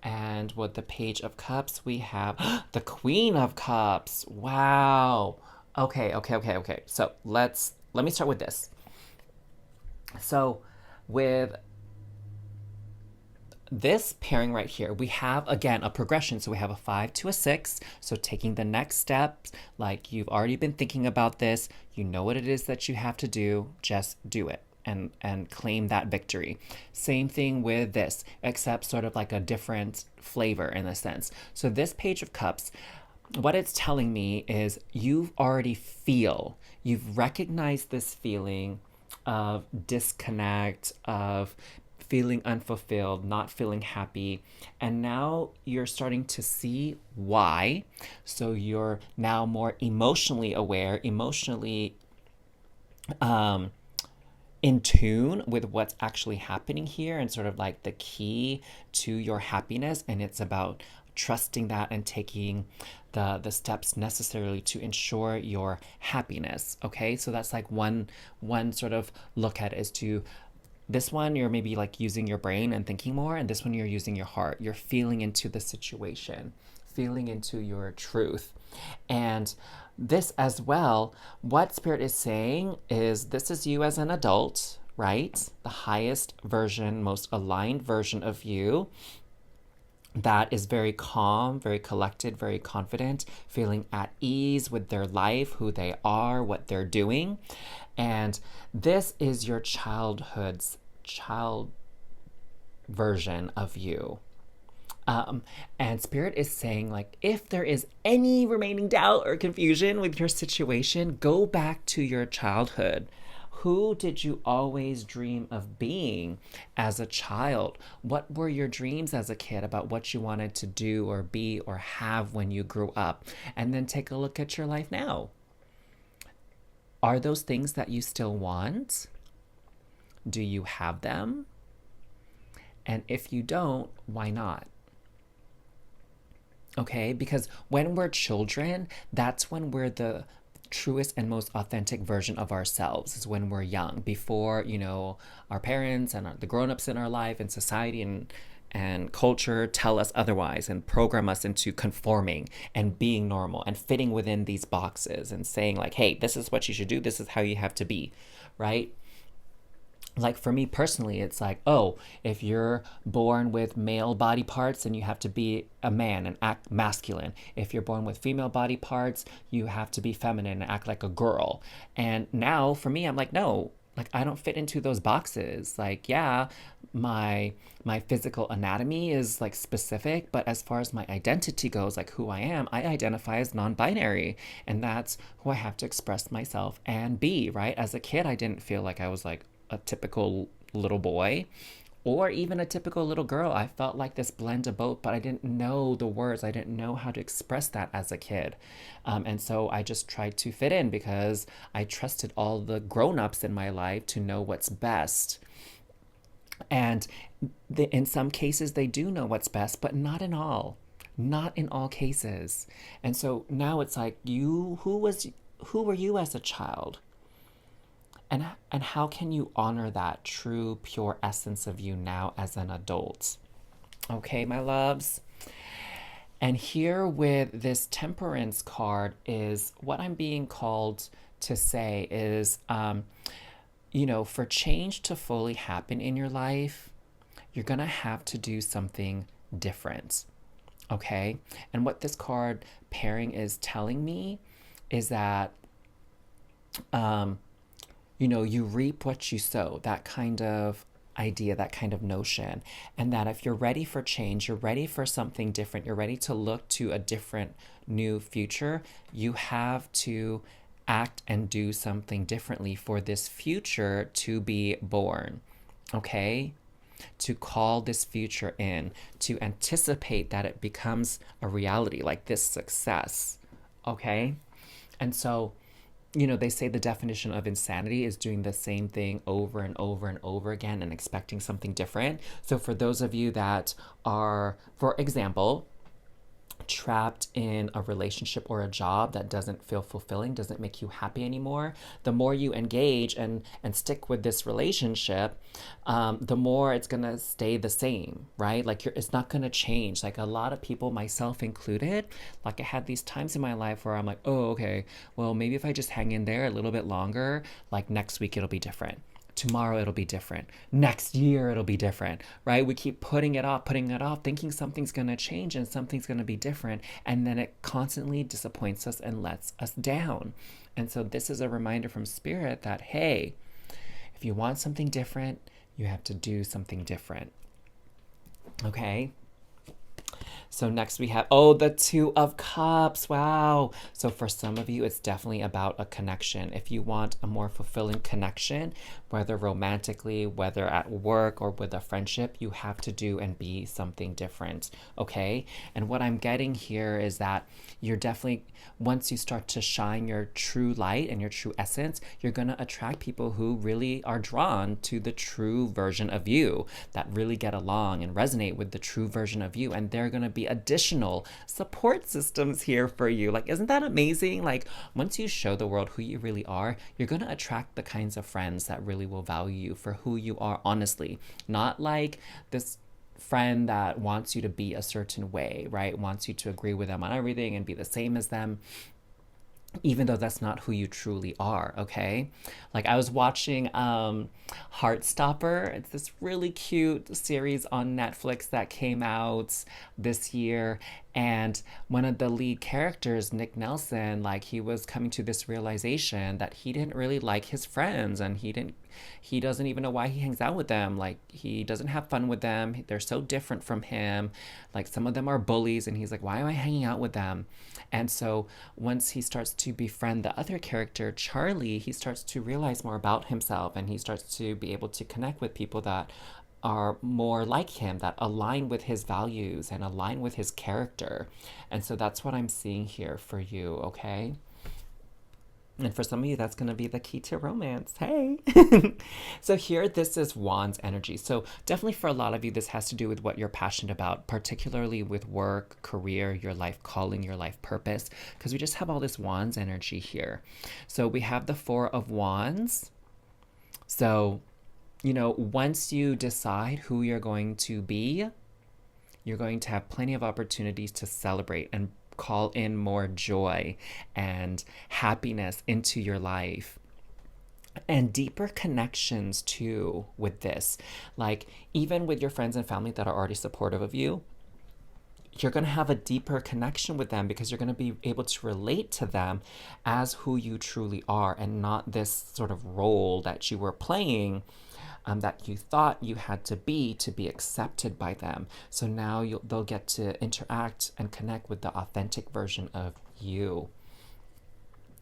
And with the Page of Cups, we have the Queen of Cups. Wow. Okay. So let me start with this. So with this pairing right here, we have, again, a progression. So we have a 5 to a 6. So taking the next steps, like you've already been thinking about this, you know what it is that you have to do, just do it. And claim that victory. Same thing with this, except sort of like a different flavor in a sense. So this Page of Cups, what it's telling me is you've recognized this feeling of disconnect, of feeling unfulfilled, not feeling happy, and now you're starting to see why. So you're now more emotionally aware, emotionally in tune with what's actually happening here and sort of like the key to your happiness. And it's about trusting that and taking the steps necessarily to ensure your happiness. Okay, so that's like one sort of look at it, is to this one you're maybe like using your brain and thinking more, and this one you're using your heart. You're feeling into the situation, feeling into your truth. And this as well, what Spirit is saying is this is you as an adult, right? The highest version, most aligned version of you that is very calm, very collected, very confident, feeling at ease with their life, who they are, what they're doing. And this is your childhood's child version of you. And Spirit is saying, like, if there is any remaining doubt or confusion with your situation, go back to your childhood. Who did you always dream of being as a child? What were your dreams as a kid about what you wanted to do or be or have when you grew up? And then take a look at your life now. Are those things that you still want? Do you have them? And if you don't, why not? Okay, because when we're children, that's when we're the truest and most authentic version of ourselves, is when we're young, before, our parents and the grown-ups in our life and society and culture tell us otherwise and program us into conforming and being normal and fitting within these boxes and saying like, hey, this is what you should do, this is how you have to be, right? Like for me personally, it's like, oh, if you're born with male body parts, then you have to be a man and act masculine. If you're born with female body parts, you have to be feminine and act like a girl. And now for me, I'm like, no, like I don't fit into those boxes. Like, yeah, my physical anatomy is like specific, but as far as my identity goes, like who I am, I identify as non-binary, and that's who I have to express myself and be, right? As a kid, I didn't feel like I was like a typical little boy or even a typical little girl. I felt like this blend of both, but I didn't know the words. I didn't know how to express that as a kid. And so I just tried to fit in because I trusted all the grown-ups in my life to know what's best. And in some cases, they do know what's best, but not in all. Not in all cases. And so now it's like, who were you as a child? And how can you honor that true, pure essence of you now as an adult? Okay, my loves. And here with this temperance card is what I'm being called to say is, for change to fully happen in your life, you're going to have to do something different. Okay? And what this card pairing is telling me is that, you reap what you sow, that kind of idea, that kind of notion. And that if you're ready for change, you're ready for something different, you're ready to look to a different new future, you have to act and do something differently for this future to be born. Okay? To call this future in, to anticipate that it becomes a reality, like this success. Okay? And so, they say the definition of insanity is doing the same thing over and over and over again and expecting something different. So for those of you that are, for example, trapped in a relationship or a job that doesn't feel fulfilling, doesn't make you happy anymore, the more you engage and stick with this relationship, the more it's gonna stay the same, right? Like it's not gonna change. Like a lot of people, myself included, like I had these times in my life where I'm like, oh, okay, well maybe if I just hang in there a little bit longer, like next week it'll be different. Tomorrow it'll be different. Next year it'll be different, right? We keep putting it off, thinking something's gonna change and something's gonna be different. And then it constantly disappoints us and lets us down. And so this is a reminder from Spirit that, hey, if you want something different, you have to do something different. Okay? So next we have, oh, the Two of Cups. Wow. So for some of you, it's definitely about a connection. If you want a more fulfilling connection, whether romantically, whether at work, or with a friendship, you have to do and be something different. Okay. And what I'm getting here is that you're definitely, once you start to shine your true light and your true essence, you're going to attract people who really are drawn to the true version of you, that really get along and resonate with the true version of you. And they're going to be additional support systems here for you. Like, isn't that amazing? Like, once you show the world who you really are, you're going to attract the kinds of friends that really will value you for who you are, honestly. Not like this friend that wants you to be a certain way, right? Wants you to agree with them on everything and be the same as them, even though that's not who you truly are. Okay, like I was watching Heartstopper. It's this really cute series on Netflix that came out this year, and one of the lead characters, Nick Nelson, like he was coming to this realization that he didn't really like his friends, and he doesn't even know why he hangs out with them. Like, he doesn't have fun with them. They're so different from him. Like, some of them are bullies, and he's like, why am I hanging out with them? And so once he starts to befriend the other character, Charlie, he starts to realize more about himself, and he starts to be able to connect with people that are more like him, that align with his values and align with his character. And so that's what I'm seeing here for you, okay? And for some of you, that's going to be the key to romance. Hey. So here, this is Wands energy. So definitely for a lot of you, this has to do with what you're passionate about, particularly with work, career, your life calling, your life purpose, because we just have all this Wands energy here. So we have the Four of Wands. So, once you decide who you're going to be, you're going to have plenty of opportunities to celebrate and call in more joy and happiness into your life, and deeper connections too with this. Like, even with your friends and family that are already supportive of you, you're going to have a deeper connection with them because you're going to be able to relate to them as who you truly are, and not this sort of role that you were playing, that you thought you had to be accepted by them. So now they'll get to interact and connect with the authentic version of you.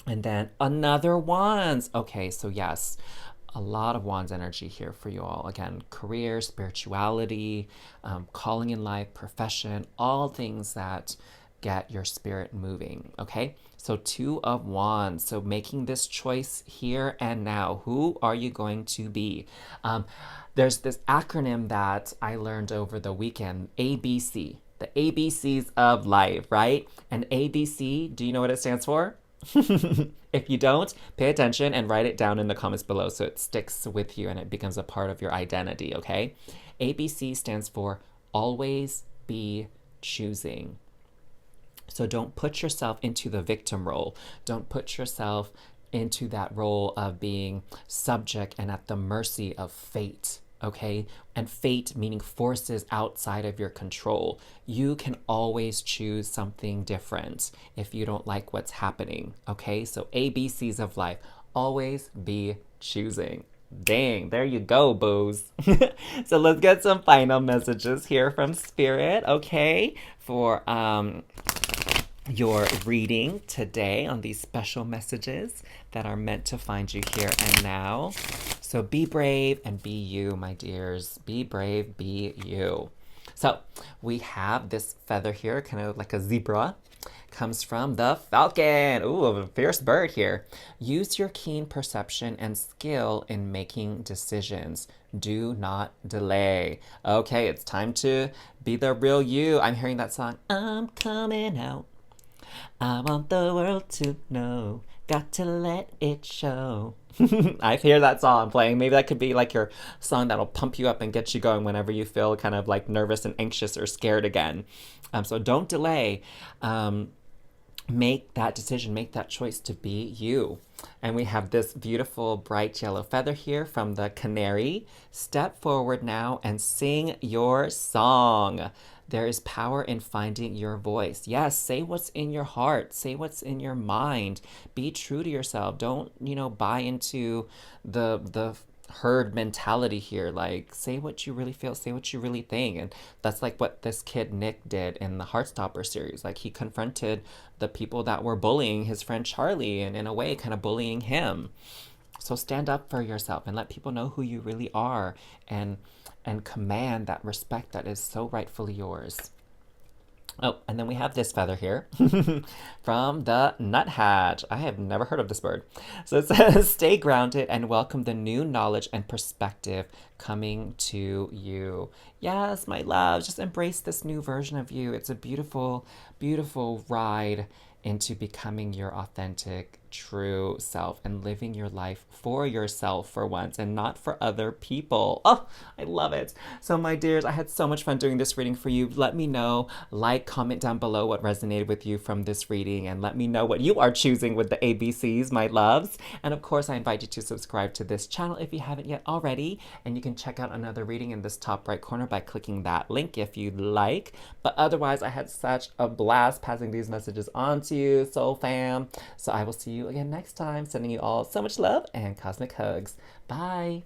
And then another Wands. Okay, so yes, a lot of Wands energy here for you all. Again, career, spirituality, calling in life, profession, all things that get your spirit moving. Okay, so Two of Wands. So making this choice here and now. Who are you going to be? There's this acronym that I learned over the weekend, ABC, the ABCs of life, right? And ABC, do you know what it stands for? If you don't, pay attention and write it down in the comments below so it sticks with you and it becomes a part of your identity, okay? ABC stands for always be choosing. So don't put yourself into the victim role. Don't put yourself into that role of being subject and at the mercy of fate, okay? And fate meaning forces outside of your control. You can always choose something different if you don't like what's happening, okay? So ABCs of life, always be choosing. Dang, there you go, boos. So let's get some final messages here from Spirit, okay? For your reading today on these special messages that are meant to find you here and now. So be brave and be you, my dears. Be brave, be you. So we have this feather here, kind of like a zebra. Comes from the falcon. Ooh, a fierce bird here. Use your keen perception and skill in making decisions. Do not delay. Okay, it's time to be the real you. I'm hearing that song, I'm coming out. I want the world to know. Got to let it show. I hear that song playing. Maybe that could be like your song that'll pump you up and get you going whenever you feel kind of like nervous and anxious or scared again. So don't delay. Make that decision, make that choice to be you. And we have this beautiful bright yellow feather here from the canary. Step forward now and sing your song. There is power in finding your voice. Yes, say what's in your heart. Say what's in your mind. Be true to yourself. Don't, buy into the herd mentality here. Like, say what you really feel, say what you really think. And that's like what this kid Nick did in the Heartstopper series. Like, he confronted the people that were bullying his friend Charlie and, in a way, kind of bullying him. So stand up for yourself and let people know who you really are, and command that respect that is so rightfully yours. Oh, and then we have this feather here from the nuthatch. I have never heard of this bird. So it says, stay grounded and welcome the new knowledge and perspective coming to you. Yes, my love, just embrace this new version of you. It's a beautiful, beautiful ride into becoming your authentic, true self and living your life for yourself for once and not for other people. Oh, I love it. So, my dears, I had so much fun doing this reading for you. Let me know, like, comment down below what resonated with you from this reading, and let me know what you are choosing with the ABCs, my loves. And of course, I invite you to subscribe to this channel if you haven't yet already, and you can check out another reading in this top right corner by clicking that link if you'd like. But otherwise, I had such a blast passing these messages on to you, Soul Fam. So I will see you again next time. Sending you all so much love and cosmic hugs. Bye.